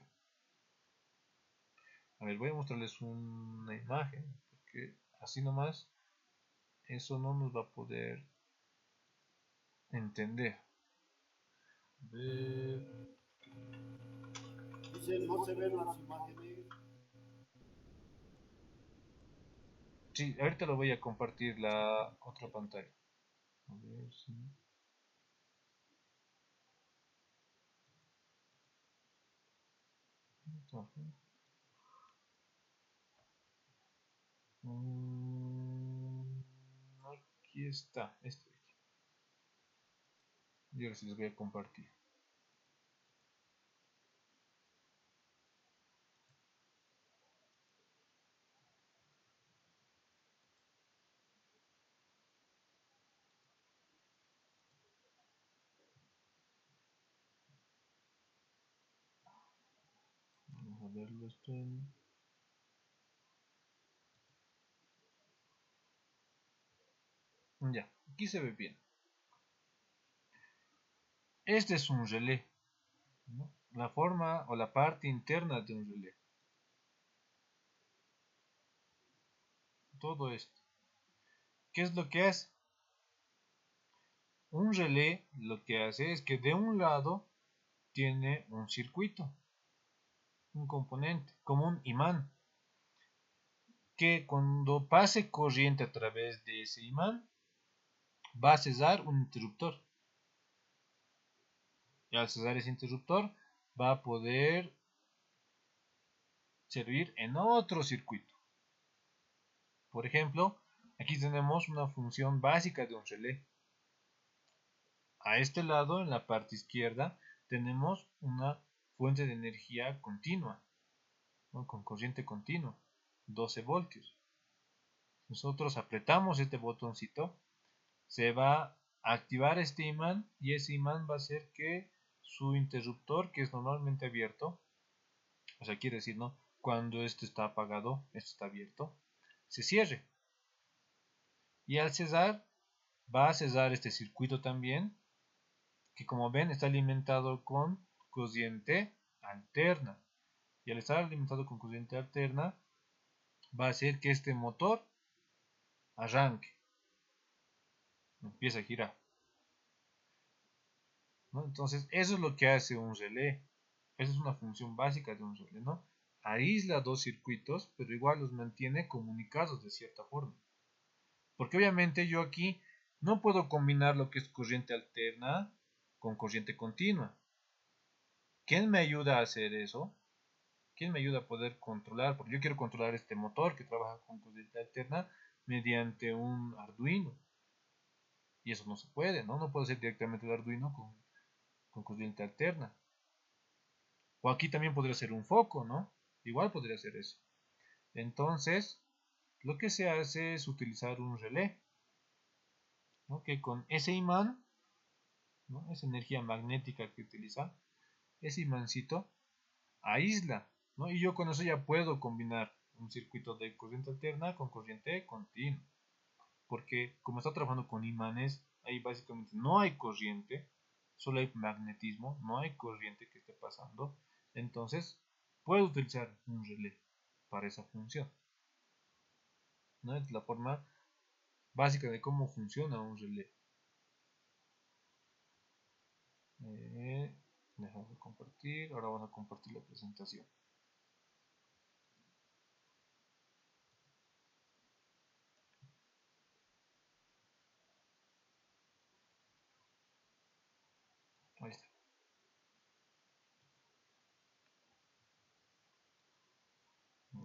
A ver, voy a mostrarles una imagen, porque así nomás eso no nos va a poder entender. A ver. Dice, no se ven las imágenes. Sí, ahorita lo voy a compartir la otra pantalla. A ver si... Aquí está, este de aquí. Y ahora sí les voy a compartir. Vamos a verlo esto en... Ya, aquí se ve bien. Este es un relé, ¿no? La forma o la parte interna de un relé. Todo esto. ¿Qué es lo que hace? Un relé lo que hace es que de un lado tiene un circuito, un componente, como un imán, que cuando pase corriente a través de ese imán va a cesar un interruptor. Y al cesar ese interruptor va a poder servir en otro circuito. Por ejemplo, aquí tenemos una función básica de un relé. A este lado, en la parte izquierda, tenemos una fuente de energía continua, ¿no? Con corriente continua. 12 voltios. Nosotros apretamos este botoncito, se va a activar este imán y ese imán va a hacer que su interruptor, que es normalmente abierto, o sea, quiere decir, ¿no? Cuando este está apagado, este está abierto, se cierre. Y al cesar, va a cesar este circuito también, que como ven está alimentado con corriente alterna. Y al estar alimentado con corriente alterna, va a hacer que este motor arranque, empiece a girar, ¿no? Entonces, eso es lo que hace un relé. Esa es una función básica de un relé, ¿no? Aísla dos circuitos, pero igual los mantiene comunicados de cierta forma. Porque obviamente yo aquí no puedo combinar lo que es corriente alterna con corriente continua. ¿Quién me ayuda a hacer eso? ¿Quién me ayuda a poder controlar? Porque yo quiero controlar este motor que trabaja con corriente alterna mediante un Arduino. Y eso no se puede, ¿no? No puedo hacer directamente el Arduino con corriente alterna. O aquí también podría ser un foco, ¿no? Igual podría ser eso. Entonces, lo que se hace es utilizar un relé, ¿no? Que con ese imán, ¿no? Esa energía magnética que utiliza, ese imancito aísla, ¿no? Y yo con eso ya puedo combinar un circuito de corriente alterna con corriente continua. Porque como está trabajando con imanes, ahí básicamente no hay corriente, solo hay magnetismo, no hay corriente que esté pasando. Entonces, puedo utilizar un relé para esa función, ¿no? Es la forma básica de cómo funciona un relé. Dejamos de compartir, ahora vamos a compartir la presentación. Ahí está.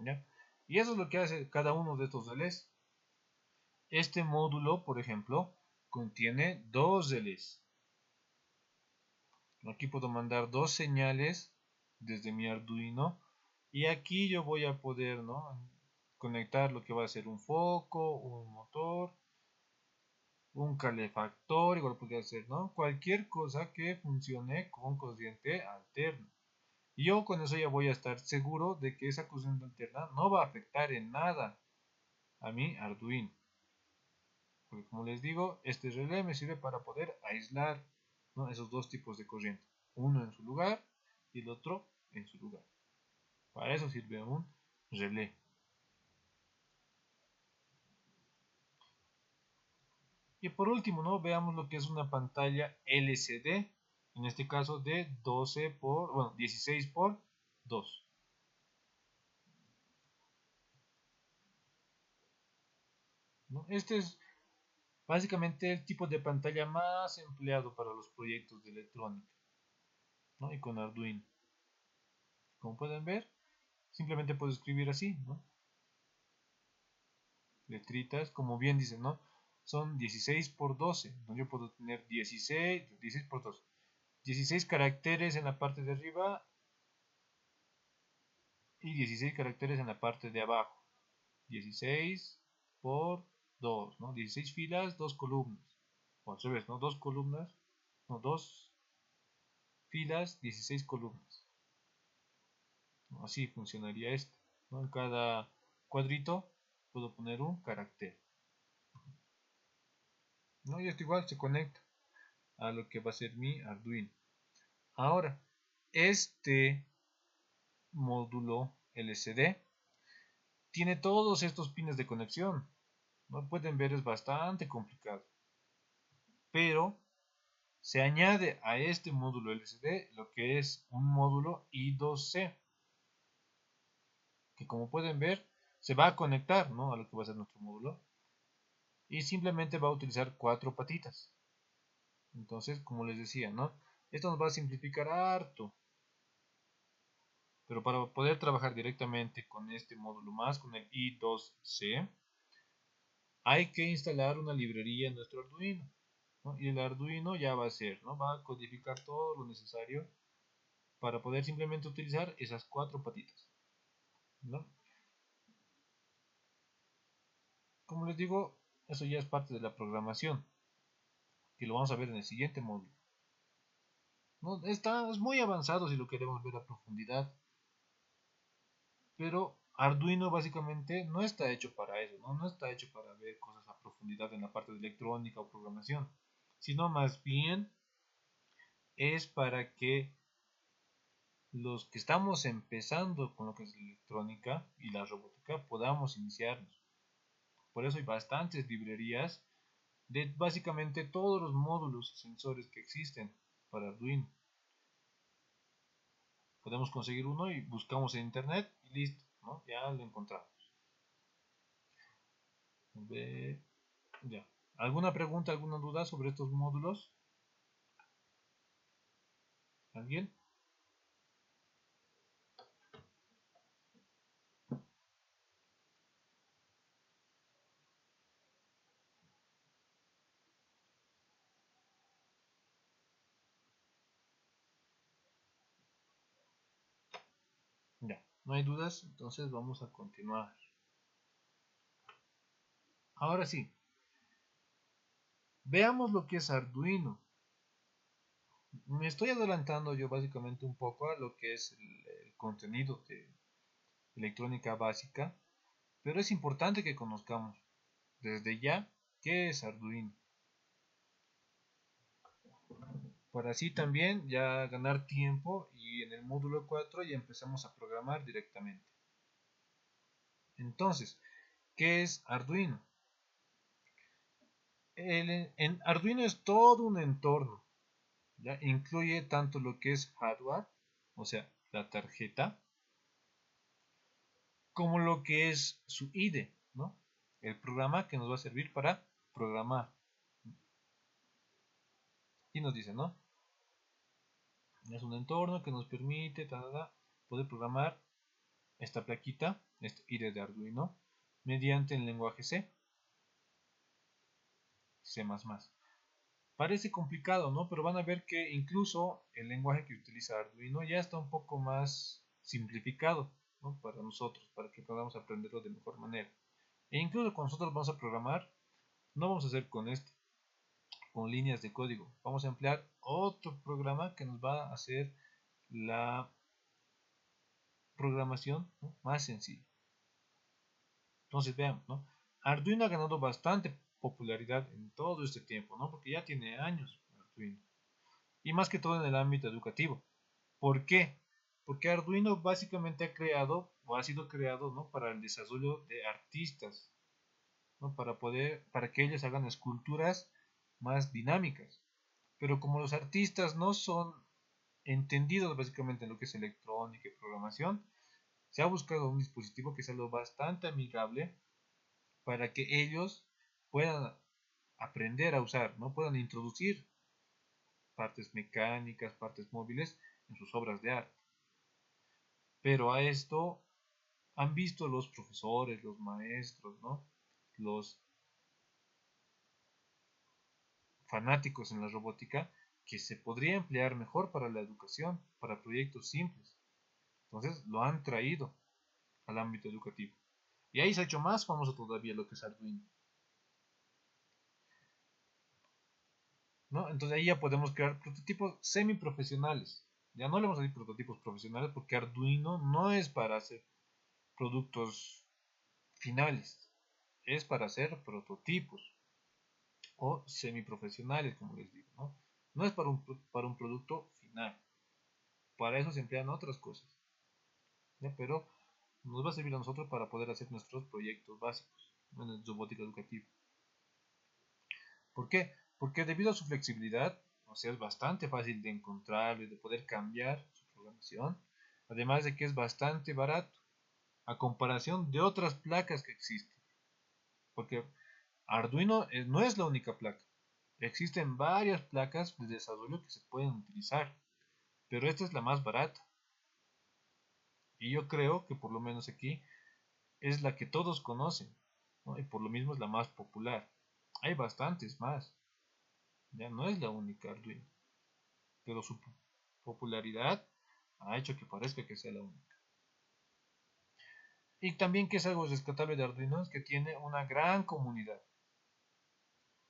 ¿Ya? Y eso es lo que hace cada uno de estos relés. Este módulo, por ejemplo, contiene dos relés. Aquí puedo mandar dos señales desde mi Arduino y aquí yo voy a poder, ¿no? Conectar lo que va a ser un foco, un motor, un calefactor, igual podría ser, ¿no? Cualquier cosa que funcione con corriente alterna. Y yo con eso ya voy a estar seguro de que esa corriente alterna no va a afectar en nada a mi Arduino. Porque como les digo, este relé me sirve para poder aislar, ¿no? Esos dos tipos de corriente. Uno en su lugar y el otro en su lugar. Para eso sirve un relé. Y por último, ¿no? Veamos lo que es una pantalla LCD. En este caso de 16 por 2. ¿No? Este es básicamente el tipo de pantalla más empleado para los proyectos de electrónica, ¿no? Y con Arduino. Como pueden ver, simplemente puedo escribir así, ¿no? Letritas, como bien dice, ¿no? Son 16 por 12. ¿No? Yo puedo tener 16 por 2. 16 caracteres en la parte de arriba y 16 caracteres en la parte de abajo. 16 por 2, ¿no? 16 filas, 2 columnas. O al revés, ¿no? 2 columnas, no, 2 filas, 16 columnas. Así funcionaría esto, ¿no? En cada cuadrito puedo poner un carácter, ¿no? Y esto igual se conecta a lo que va a ser mi Arduino. Ahora, este módulo LCD tiene todos estos pines de conexión. No pueden ver, es bastante complicado. Pero se añade a este módulo LCD lo que es un módulo I2C, que como pueden ver se va a conectar, ¿no? A lo que va a ser nuestro módulo y simplemente va a utilizar cuatro patitas. Entonces, como les decía, ¿no? Esto nos va a simplificar harto. Pero para poder trabajar directamente con este módulo más, con el I2C, hay que instalar una librería en nuestro Arduino, ¿no? Y el Arduino ya va a ser, ¿no? Va a codificar todo lo necesario para poder simplemente utilizar esas cuatro patitas, ¿no? como les digo, eso ya es parte de la programación, que lo vamos a ver en el siguiente módulo. No, es muy avanzado si lo queremos ver a profundidad, pero Arduino básicamente no está hecho para eso, ¿no? No está hecho para ver cosas a profundidad en la parte de electrónica o programación, sino más bien es para que los que estamos empezando con lo que es la electrónica y la robótica podamos iniciarnos. Por eso hay bastantes librerías de básicamente todos los módulos y sensores que existen para Arduino. Podemos conseguir uno y buscamos en internet y listo, ¿no? Ya lo encontramos. Ya. ¿Alguna pregunta, alguna duda sobre estos módulos? ¿Alguien? Ya. ¿No hay dudas? Entonces vamos a continuar. Ahora sí, veamos lo que es Arduino. Me estoy adelantando yo básicamente un poco a lo que es el contenido de electrónica básica, pero es importante que conozcamos desde ya qué es Arduino, para así también ya ganar tiempo y en el módulo 4 ya empezamos a programar directamente. Entonces, ¿qué es Arduino? En Arduino es todo un entorno, ¿ya? Incluye tanto lo que es hardware, o sea, la tarjeta, como lo que es su IDE, ¿no? El programa que nos va a servir para programar. Y nos dice, ¿no? Es un entorno que nos permite poder programar esta plaquita, este IDE de Arduino, mediante el lenguaje C, C++. Parece complicado, ¿no? Pero van a ver que incluso el lenguaje que utiliza Arduino ya está un poco más simplificado, ¿no? Para nosotros, para que podamos aprenderlo de mejor manera. E incluso cuando nosotros vamos a programar, no vamos a hacer con este, con líneas de código. Vamos a emplear otro programa que nos va a hacer la programación, ¿no? Más sencilla. Entonces veamos, ¿no? Arduino ha ganado bastante popularidad en todo este tiempo, ¿no? Porque ya tiene años Arduino. Y más que todo en el ámbito educativo. ¿Por qué? Porque Arduino básicamente ha creado o ha sido creado, ¿no? Para el desarrollo de artistas, ¿no? Para que ellos hagan esculturas más dinámicas. Pero como los artistas no son entendidos básicamente en lo que es electrónica y programación, se ha buscado un dispositivo que sea lo bastante amigable para que ellos puedan aprender a usar, ¿no? Puedan introducir partes mecánicas, partes móviles en sus obras de arte. Pero a esto han visto los profesores, los maestros, ¿no? Los fanáticos en la robótica que se podría emplear mejor para la educación, para proyectos simples. Entonces lo han traído al ámbito educativo. Y ahí se ha hecho más famoso todavía lo que es Arduino, ¿no? Entonces ahí ya podemos crear prototipos semiprofesionales. Ya no le vamos a decir prototipos profesionales porque Arduino no es para hacer productos finales, es para hacer prototipos o semiprofesionales, como les digo, ¿no? No es para un producto final. Para eso se emplean otras cosas, ¿ya? Pero nos va a servir a nosotros para poder hacer nuestros proyectos básicos en el robótica educativa. ¿Por qué? Porque debido a su flexibilidad, o sea, es bastante fácil de encontrar y de poder cambiar su programación, además de que es bastante barato a comparación de otras placas que existen. Porque Arduino no es la única placa. Existen varias placas de desarrollo que se pueden utilizar, pero esta es la más barata. Y yo creo que por lo menos aquí es la que todos conocen, ¿no? Y por lo mismo es la más popular. Hay bastantes más, ya no es la única Arduino, pero su popularidad ha hecho que parezca que sea la única. Y también que es algo rescatable de Arduino es que tiene una gran comunidad,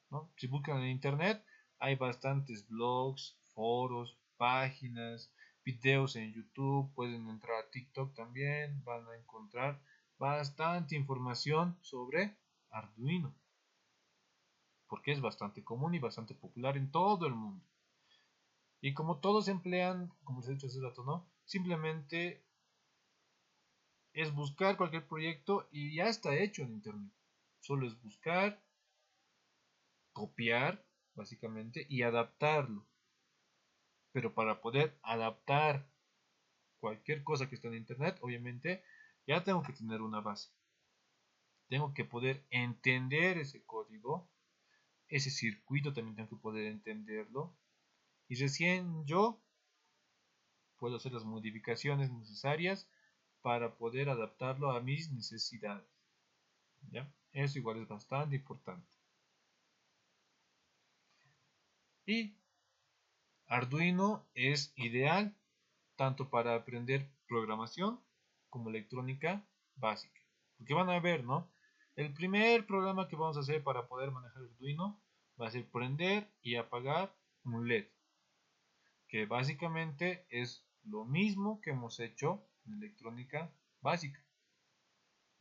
¿no? Si buscan en internet hay bastantes blogs, foros, páginas, videos en YouTube, pueden entrar a TikTok también, van a encontrar bastante información sobre Arduino, porque es bastante común y bastante popular en todo el mundo. Y como todos emplean, como les he dicho hace rato, ¿no? Simplemente es buscar cualquier proyecto y ya está hecho en internet. Solo es buscar, copiar, básicamente, y adaptarlo. Pero para poder adaptar cualquier cosa que está en internet, obviamente, ya tengo que tener una base. Tengo que poder entender ese código, ese circuito también tengo que poder entenderlo. Y recién yo puedo hacer las modificaciones necesarias para poder adaptarlo a mis necesidades. ¿Ya? Eso igual es bastante importante. Y Arduino es ideal tanto para aprender programación como electrónica básica. Porque van a ver, ¿no? El primer programa que vamos a hacer para poder manejar Arduino va a ser prender y apagar un LED, que básicamente es lo mismo que hemos hecho en electrónica básica,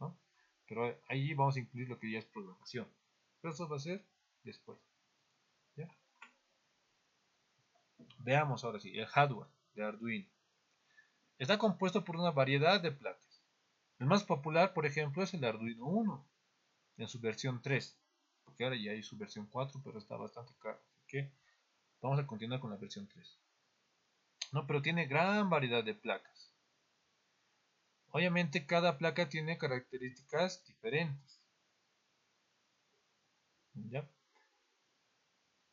¿no? Pero ahí vamos a incluir lo que ya es programación. Pero eso va a ser después. ¿Ya? Veamos ahora sí, el hardware de Arduino. Está compuesto por una variedad de placas. El más popular, por ejemplo, es el Arduino Uno, en su versión 3, porque ahora ya hay su versión 4, pero está bastante caro. Así que vamos a continuar con la versión 3. No, pero tiene gran variedad de placas. Obviamente cada placa tiene características diferentes. ¿Ya?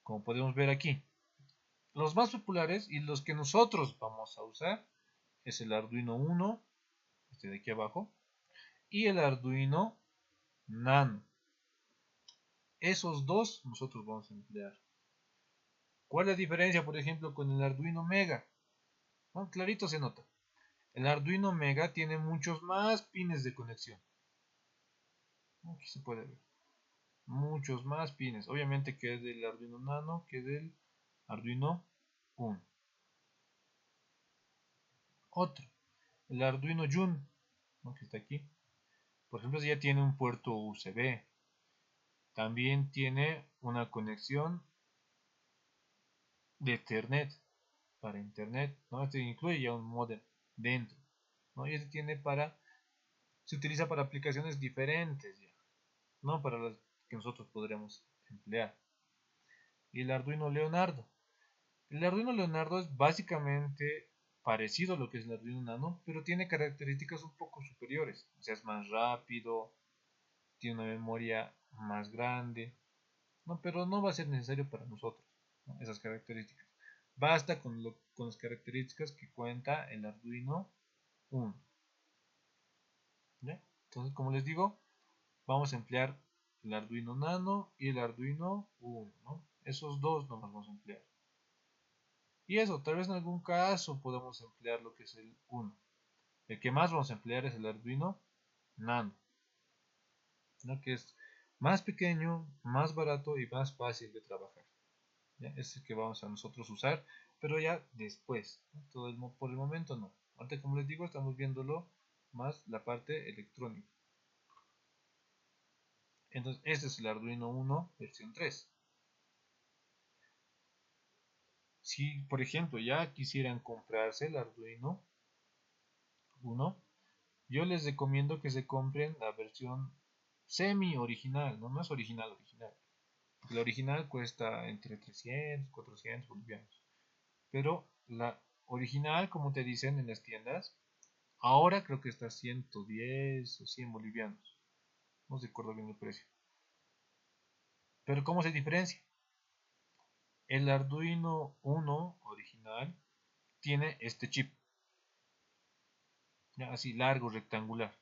Como podemos ver aquí. Los más populares y los que nosotros vamos a usar es el Arduino Uno, este de aquí abajo, y el Arduino Nano. Esos dos nosotros vamos a emplear. ¿Cuál es la diferencia, por ejemplo, con el Arduino Mega? Bueno, clarito se nota. El Arduino Mega tiene muchos más pines de conexión. Aquí se puede ver. Muchos más pines. Obviamente que es del Arduino Nano que del Arduino Uno. Otro, el Arduino Jun, ¿no? Que está aquí. Por ejemplo, ya tiene un puerto USB. También tiene una conexión de Ethernet para Internet. ¿No? Este incluye ya un modem dentro. ¿No? Y este tiene para, se utiliza para aplicaciones diferentes ya, no para las que nosotros podremos emplear. Y el Arduino Leonardo. El Arduino Leonardo es básicamente parecido a lo que es el Arduino Nano, pero tiene características un poco superiores. O sea, es más rápido, tiene una memoria más grande, ¿no? Pero no va a ser necesario para nosotros, ¿no? Esas características. Basta con las características que cuenta el Arduino Uno. ¿Ya? Entonces, como les digo, vamos a emplear el Arduino Nano y el Arduino Uno, ¿no? Esos dos nomás vamos a emplear. Y eso, tal vez en algún caso podemos emplear lo que es el Uno. El que más vamos a emplear es el Arduino Nano, ¿no? Que es más pequeño, más barato y más fácil de trabajar. ¿Ya? Es el que vamos a nosotros usar, pero ya después, ¿no? Por el momento no. Ahorita, como les digo, estamos viéndolo más la parte electrónica. Entonces, este es el Arduino Uno versión 3. Si, por ejemplo, ya quisieran comprarse el Arduino Uno, yo les recomiendo que se compren la versión semi original, no, no es original original. La original cuesta entre 300, 400 bolivianos. Pero la original, como te dicen en las tiendas, ahora creo que está a 110 o 100 bolivianos. No recuerdo bien el precio. Pero ¿cómo se diferencia? El Arduino Uno original tiene este chip, ya así largo, rectangular.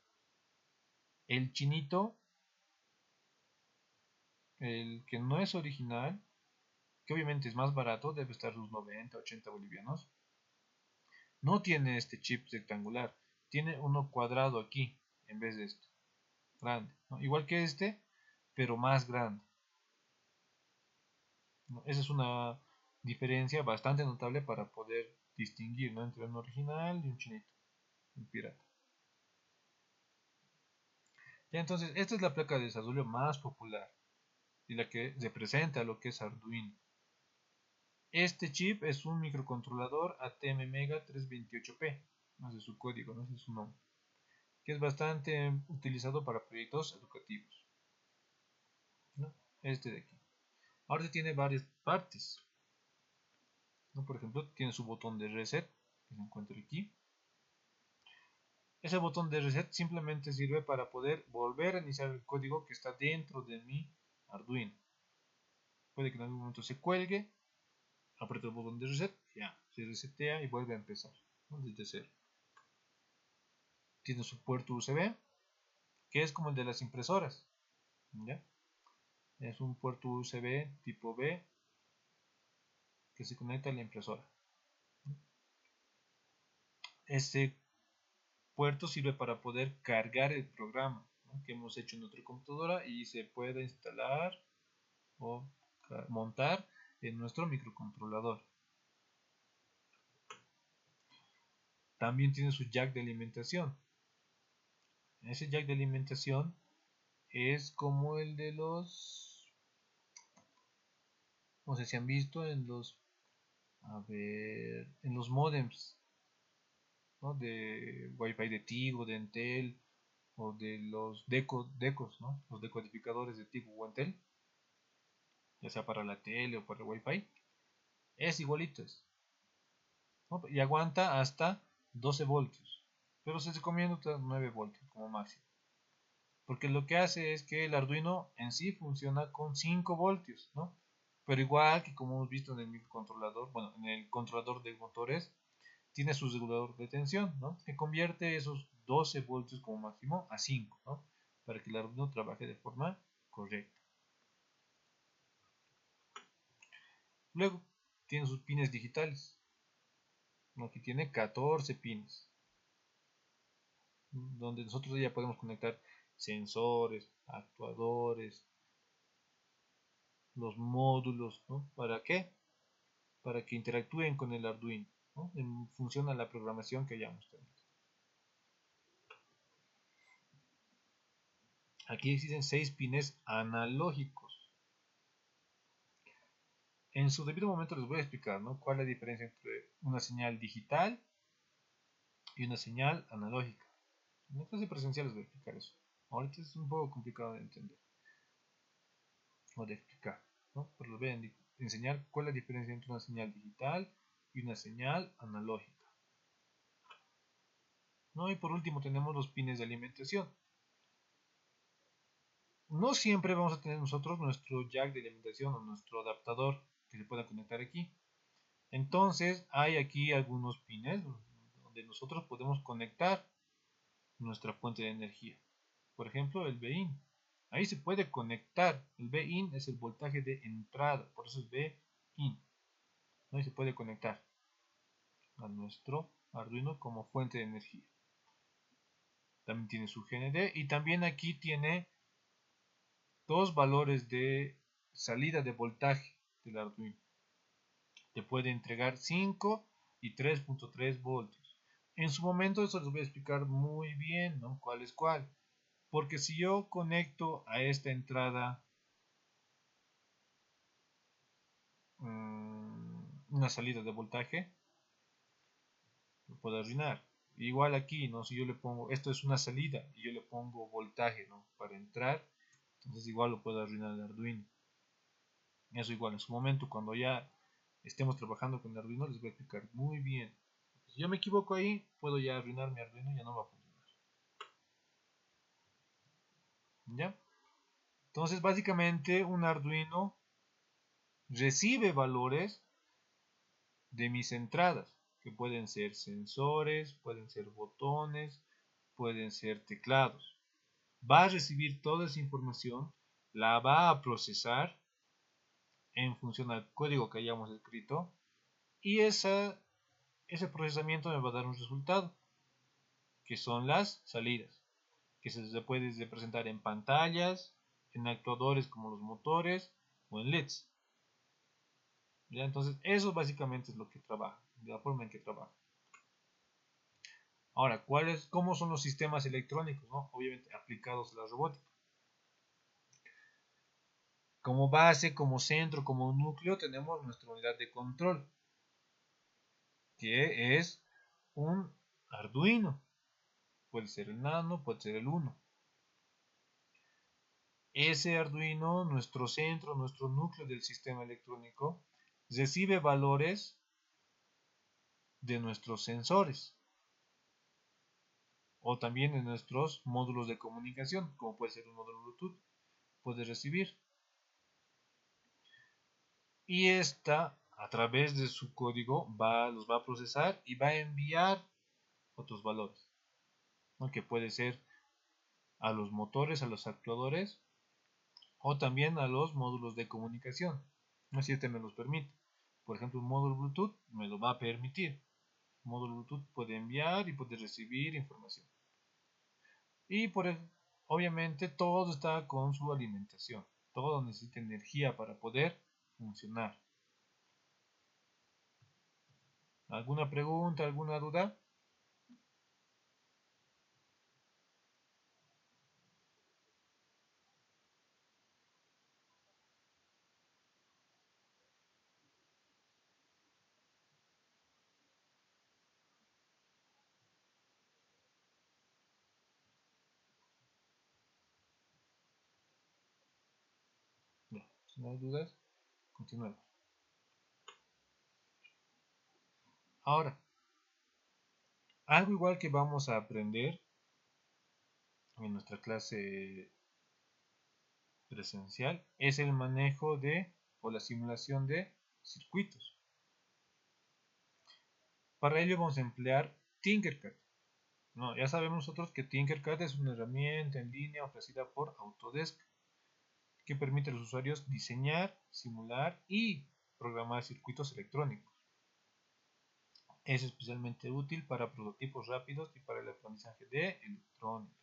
El chinito, el que no es original, que obviamente es más barato, debe estar sus 90, 80 bolivianos, no tiene este chip rectangular, tiene uno cuadrado aquí, en vez de este, grande, ¿no? Igual que este, pero más grande, ¿no? Esa es una diferencia bastante notable para poder distinguir, ¿no?, entre un original y un chinito, un pirata. Ya, entonces, esta es la placa de desarrollo más popular y la que representa lo que es Arduino. Este chip es un microcontrolador ATmega 328P, no sé su código, no sé su nombre, que es bastante utilizado para proyectos educativos, ¿no? Este de aquí. Ahora tiene varias partes, ¿no? Por ejemplo, tiene su botón de reset, que se encuentra aquí. Ese botón de reset simplemente sirve para poder volver a iniciar el código que está dentro de mi Arduino. Puede que en algún momento se cuelgue, aprieto el botón de reset, ya, se resetea y vuelve a empezar, ¿no?, desde cero. Tiene su puerto USB, que es como el de las impresoras, ¿ya? Es un puerto USB tipo B que se conecta a la impresora. Este puerto sirve para poder cargar el programa, ¿no?, que hemos hecho en nuestra computadora y se puede instalar o montar en nuestro microcontrolador. También tiene su jack de alimentación. Ese jack de alimentación es como el de los, no sé si han visto en los, en los modems, ¿no?, de Wi-Fi de Tigo, de Entel, o de los decos, ¿no?, los decodificadores de Tigo o Entel, ya sea para la tele o para el Wi-Fi. Es igualito, ¿no? Y aguanta hasta 12 voltios, pero se recomienda 9 voltios como máximo, porque lo que hace es que el Arduino en sí funciona con 5 voltios, ¿no? Pero igual que como hemos visto en el microcontrolador, bueno, en el controlador de motores, tiene su regulador de tensión, ¿no?, que convierte esos 12 voltios como máximo a 5, ¿no?, para que el Arduino trabaje de forma correcta. Luego, tiene sus pines digitales. Aquí tiene 14 pines, donde nosotros ya podemos conectar sensores, actuadores, los módulos, ¿no? ¿Para qué? Para que interactúen con el Arduino, ¿no?, en función a la programación que hayamos tenido. Aquí existen 6 pines analógicos. En su debido momento les voy a explicar, ¿no?, cuál es la diferencia entre una señal digital y una señal analógica. En la clase presencial les voy a explicar eso. Ahorita es un poco complicado de entender o de explicar, ¿no?, pero les voy a enseñar cuál es la diferencia entre una señal digital y una señal analógica, ¿no? Y por último tenemos los pines de alimentación. No siempre vamos a tener nosotros nuestro jack de alimentación o nuestro adaptador que se pueda conectar aquí. Entonces hay aquí algunos pines donde nosotros podemos conectar nuestra fuente de energía. Por ejemplo, el Bin. Ahí se puede conectar. El Bin es el voltaje de entrada, por eso es Bin. Ahí se puede conectar a nuestro Arduino como fuente de energía. También tiene su GND y también aquí tiene dos valores de salida de voltaje del Arduino. Te puede entregar 5 y 3.3 voltios. En su momento eso les voy a explicar muy bien, ¿no?, cuál es cuál. Porque si yo conecto a esta entrada una salida de voltaje, lo puedo arruinar. Igual aquí, ¿no?, si yo le pongo, esto es una salida y yo le pongo voltaje, ¿no?, para entrar, entonces igual lo puedo arruinar el Arduino. Eso igual en su momento, cuando ya estemos trabajando con el Arduino, les voy a explicar muy bien. Si yo me equivoco ahí, puedo ya arruinar mi Arduino y ya no va a funcionar. ¿Ya? Entonces, básicamente, un Arduino recibe valores de mis entradas, que pueden ser sensores, pueden ser botones, pueden ser teclados. Va a recibir toda esa información, la va a procesar en función al código que hayamos escrito y ese procesamiento me va a dar un resultado, que son las salidas. que se puede representar en pantallas, en actuadores como los motores o en LEDs. ¿Ya? Entonces, eso básicamente es lo que trabaja, de la forma en que trabaja. Ahora, ¿cómo son los sistemas electrónicos? ¿No? Obviamente aplicados a la robótica. Como base, como centro, como núcleo, tenemos nuestra unidad de control, que es un Arduino. Puede ser el Nano, puede ser el Uno. Ese Arduino, nuestro centro, nuestro núcleo del sistema electrónico, recibe valores de nuestros sensores o también de nuestros módulos de comunicación, como puede ser un módulo Bluetooth, puede recibir. Y esta, a través de su código, los va a procesar y va a enviar otros valores, ¿no? Que puede ser a los motores, a los actuadores o también a los módulos de comunicación. Así este me los permite. Por ejemplo, un módulo Bluetooth me lo va a permitir. Un módulo Bluetooth puede enviar y puede recibir información. Y obviamente todo está con su alimentación. Todo necesita energía para poder funcionar. ¿Alguna pregunta, alguna duda? No, si no hay dudas, continuemos. Ahora, algo igual que vamos a aprender en nuestra clase presencial es el manejo o la simulación de circuitos. Para ello vamos a emplear Tinkercad. No, ya sabemos nosotros que Tinkercad es una herramienta en línea ofrecida por Autodesk que permite a los usuarios diseñar, simular y programar circuitos electrónicos. Es especialmente útil para prototipos rápidos y para el aprendizaje de electrónica.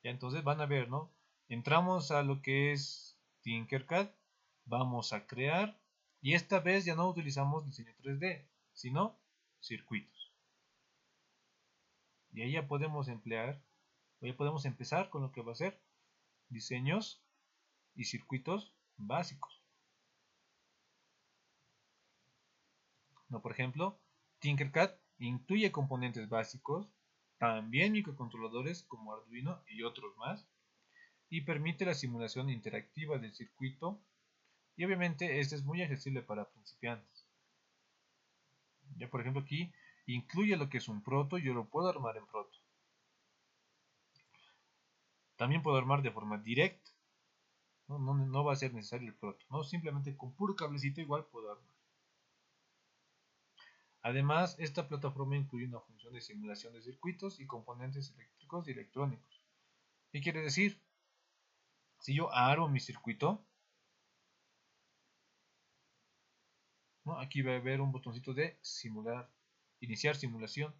Ya entonces van a ver, ¿no? Entramos a lo que es Tinkercad, vamos a crear y esta vez ya no utilizamos diseño 3D, sino circuitos. Y ahí ya podemos empezar con lo que va a ser diseños y circuitos básicos. ¿No? Por ejemplo, Tinkercad incluye componentes básicos, también microcontroladores como Arduino y otros más, y permite la simulación interactiva del circuito. Y obviamente este es muy accesible para principiantes. Ya por ejemplo aquí incluye lo que es un proto, yo lo puedo armar en proto. También puedo armar de forma directa. No va a ser necesario el proto, ¿no? Simplemente con puro cablecito igual puedo armar. Además, esta plataforma incluye una función de simulación de circuitos y componentes eléctricos y electrónicos. ¿Qué quiere decir? Si yo armo mi circuito, ¿no? Aquí va a haber un botoncito de simular, iniciar simulación.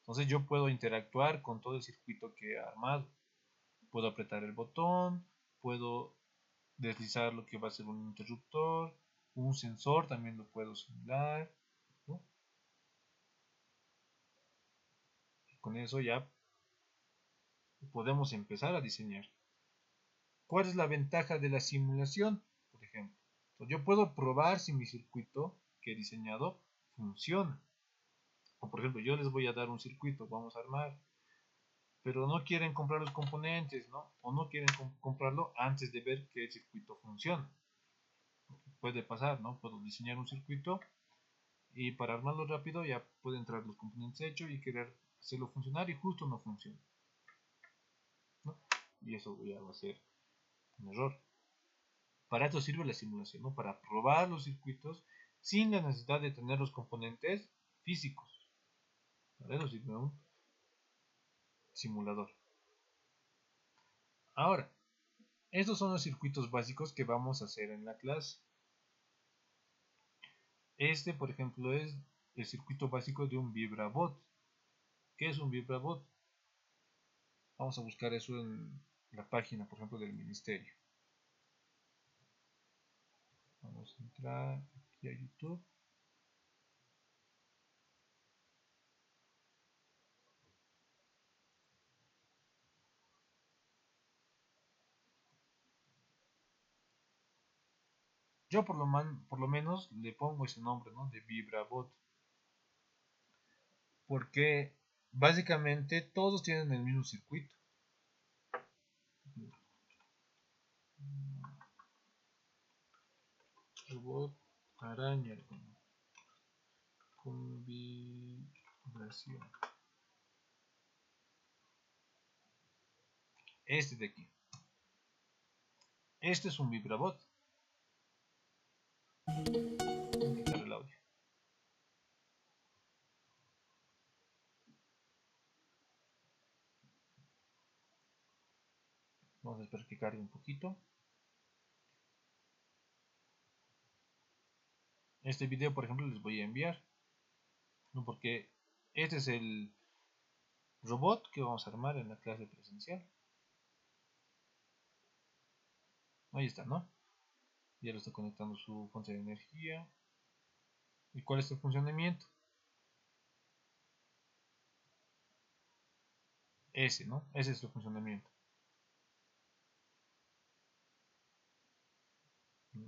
Entonces yo puedo interactuar con todo el circuito que he armado. Puedo apretar el botón, puedo deslizar lo que va a ser un interruptor, un sensor también lo puedo simular, ¿no? Con eso ya podemos empezar a diseñar. ¿Cuál es la ventaja de la simulación? Por ejemplo, pues yo puedo probar si mi circuito que he diseñado funciona. O por ejemplo, yo les voy a dar un circuito, vamos a armar, pero no quieren comprar los componentes, ¿no? O no quieren comprarlo antes de ver que el circuito funciona. Puede pasar, ¿no? Puedo diseñar un circuito y para armarlo rápido ya pueden entrar los componentes hechos y querer hacerlo funcionar y justo no funciona, ¿no? Y eso ya va a ser un error. Para esto sirve la simulación, ¿no? Para probar los circuitos sin la necesidad de tener los componentes físicos. Para eso sirve un simulador. Ahora, estos son los circuitos básicos que vamos a hacer en la clase. Este, por ejemplo, es el circuito básico de un VibraBot. ¿Qué es un VibraBot? Vamos a buscar eso en la página, por ejemplo, del ministerio. Vamos a entrar aquí a YouTube. Yo por lo menos le pongo ese nombre, ¿no? De VibraBot. Porque básicamente todos tienen el mismo circuito. Robot araña con vibración. Este de aquí. Este es un VibraBot. Voy a quitar el audio. Vamos a esperar que cargue un poquito. Este video, por ejemplo, les voy a enviar, ¿no? Porque este es el robot que vamos a armar en la clase presencial. Ahí está, ¿no? Ya lo está conectando su fuente de energía. ¿Y cuál es el funcionamiento? Ese, ¿no? Ese es su funcionamiento.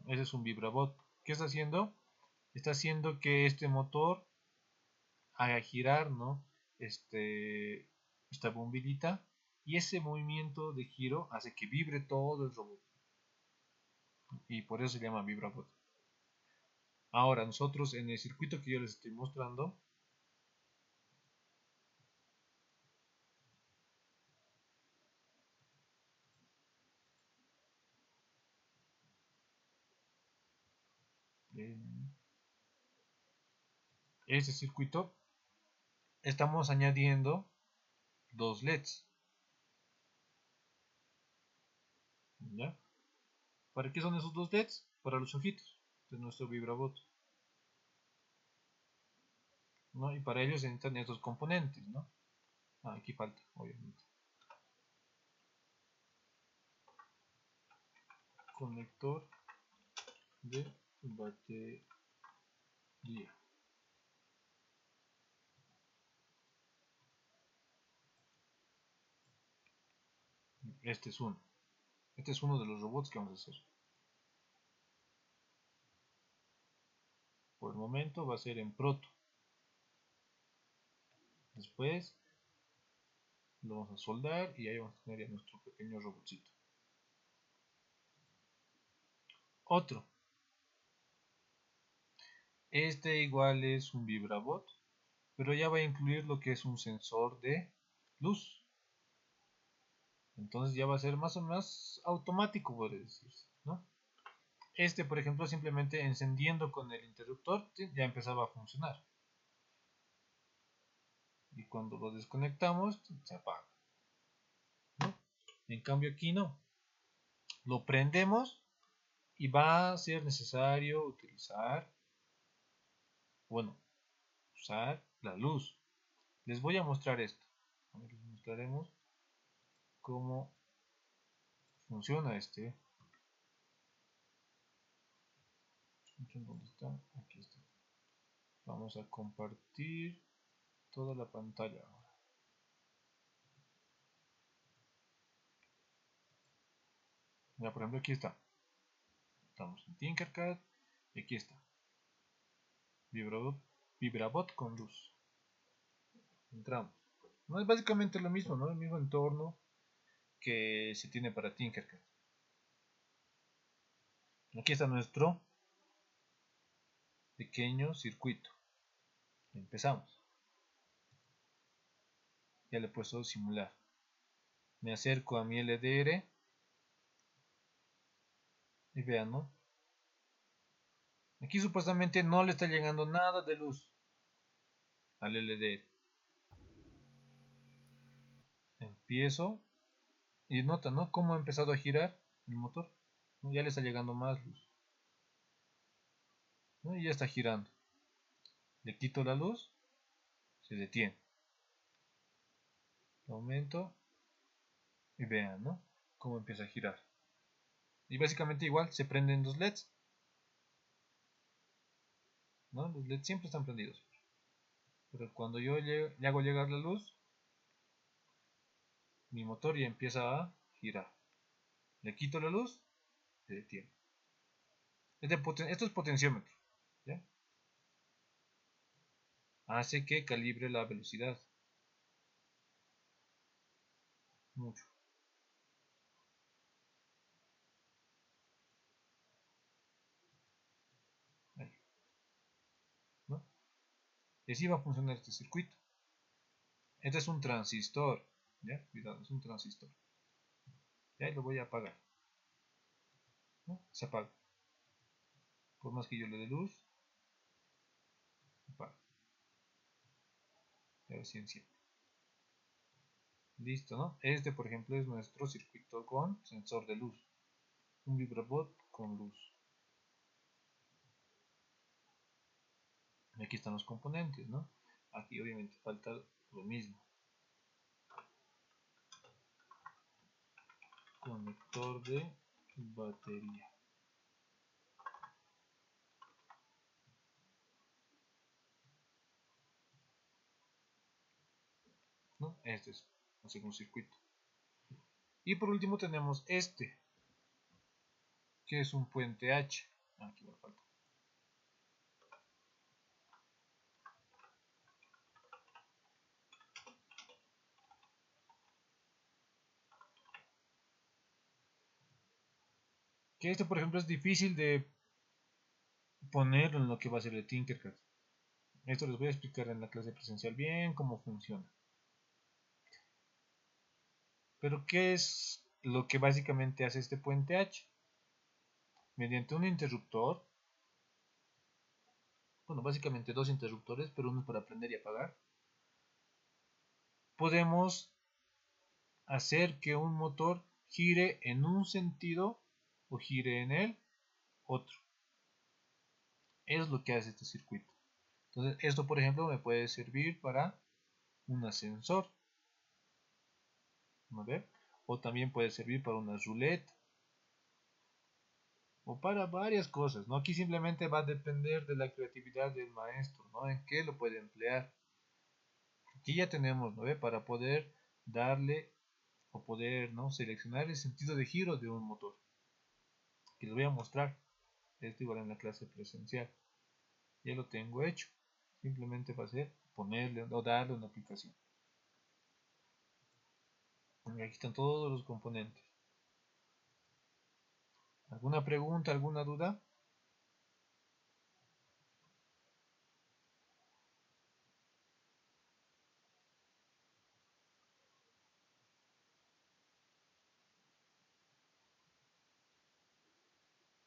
Ese es un VibraBot. ¿Qué está haciendo? Está haciendo que este motor haga girar, ¿no? Esta bombillita, y ese movimiento de giro hace que vibre todo el robot, y por eso se llama VibraBot. Ahora nosotros en el circuito que yo les estoy mostrando, en este circuito estamos añadiendo dos LEDs, ¿ya? ¿Para qué son esos dos LEDs? Para los ojitos de nuestro VibraBot, ¿no? Y para ello se necesitan estos componentes, ¿no? Aquí falta, obviamente. Conector de batería. Este es uno. Este es uno de los robots que vamos a hacer. Por el momento va a ser en proto. Después lo vamos a soldar y ahí vamos a tener ya nuestro pequeño robotcito. Otro. Este igual es un VibraBot, pero ya va a incluir lo que es un sensor de luz. Entonces ya va a ser más o menos automático, puede decirse, ¿no? Este, por ejemplo, simplemente encendiendo con el interruptor ya empezaba a funcionar. Y cuando lo desconectamos, se apaga, ¿no? En cambio aquí no. Lo prendemos y va a ser necesario usar la luz. Les voy a mostrar esto. Les mostraremos cómo funciona este. ¿Dónde está? Aquí está. Vamos a compartir toda la pantalla ahora. Ya, por ejemplo, aquí está. Estamos en Tinkercad y aquí está. VibraBot con luz. Entramos. No es básicamente lo mismo, ¿no? El mismo entorno que se tiene para Tinkercad. Aquí está nuestro pequeño circuito. Empezamos. Ya le he puesto simular. Me acerco a mi LDR y vean, ¿no? Aquí supuestamente no le está llegando nada de luz al LDR. Empiezo y nota, ¿no? Cómo ha empezado a girar el motor. Ya le está llegando más luz, ¿no? Y ya está girando. Le quito la luz, se detiene. Lo aumento Y vean, ¿no? Cómo empieza a girar. Y básicamente igual se prenden los LEDs, ¿no? Los LEDs siempre están prendidos. Pero cuando yo le hago llegar la luz, mi motor ya empieza a girar. Le quito la luz, se detiene. Esto es potenciómetro, ¿ya? Hace que calibre la velocidad mucho. Ahí, ¿no? Y así va a funcionar este circuito. Este es un transistor, ¿ya? Cuidado, es un transistor. Ya lo voy a apagar, ¿no? Se apaga. Por más que yo le dé luz, se apaga. Y ahora sí enciende. Listo, ¿no? Este, por ejemplo, es nuestro circuito con sensor de luz. Un vibrobot con luz. Y aquí están los componentes, ¿no? Aquí obviamente falta lo mismo. Conector de batería. ¿No? Este es un circuito. Y por último tenemos este, que es un puente H. Aquí me falta. Que este, por ejemplo, es difícil de poner en lo que va a ser el Tinkercad. Esto les voy a explicar en la clase presencial bien cómo funciona. Pero ¿qué es lo que básicamente hace este puente H? Mediante un interruptor, bueno, básicamente dos interruptores, pero uno para prender y apagar, podemos hacer que un motor gire en un sentido o gire en el otro. Es lo que hace este circuito. Entonces, esto, por ejemplo, me puede servir para un ascensor, ¿no ve? O también puede servir para una ruleta o para varias cosas, ¿no? Aquí simplemente va a depender de la creatividad del maestro, ¿no? En qué lo puede emplear. Aquí ya tenemos, ¿no ve? Para poder darle o poder, ¿no? Seleccionar el sentido de giro de un motor. Que les voy a mostrar. Esto igual en la clase presencial. Ya lo tengo hecho. Simplemente va a ser ponerle o darle una aplicación. Y aquí están todos los componentes. ¿Alguna pregunta, alguna duda?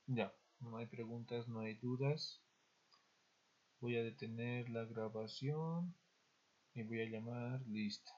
Ya, no hay preguntas, no hay dudas. Voy a detener la grabación y voy a llamar lista.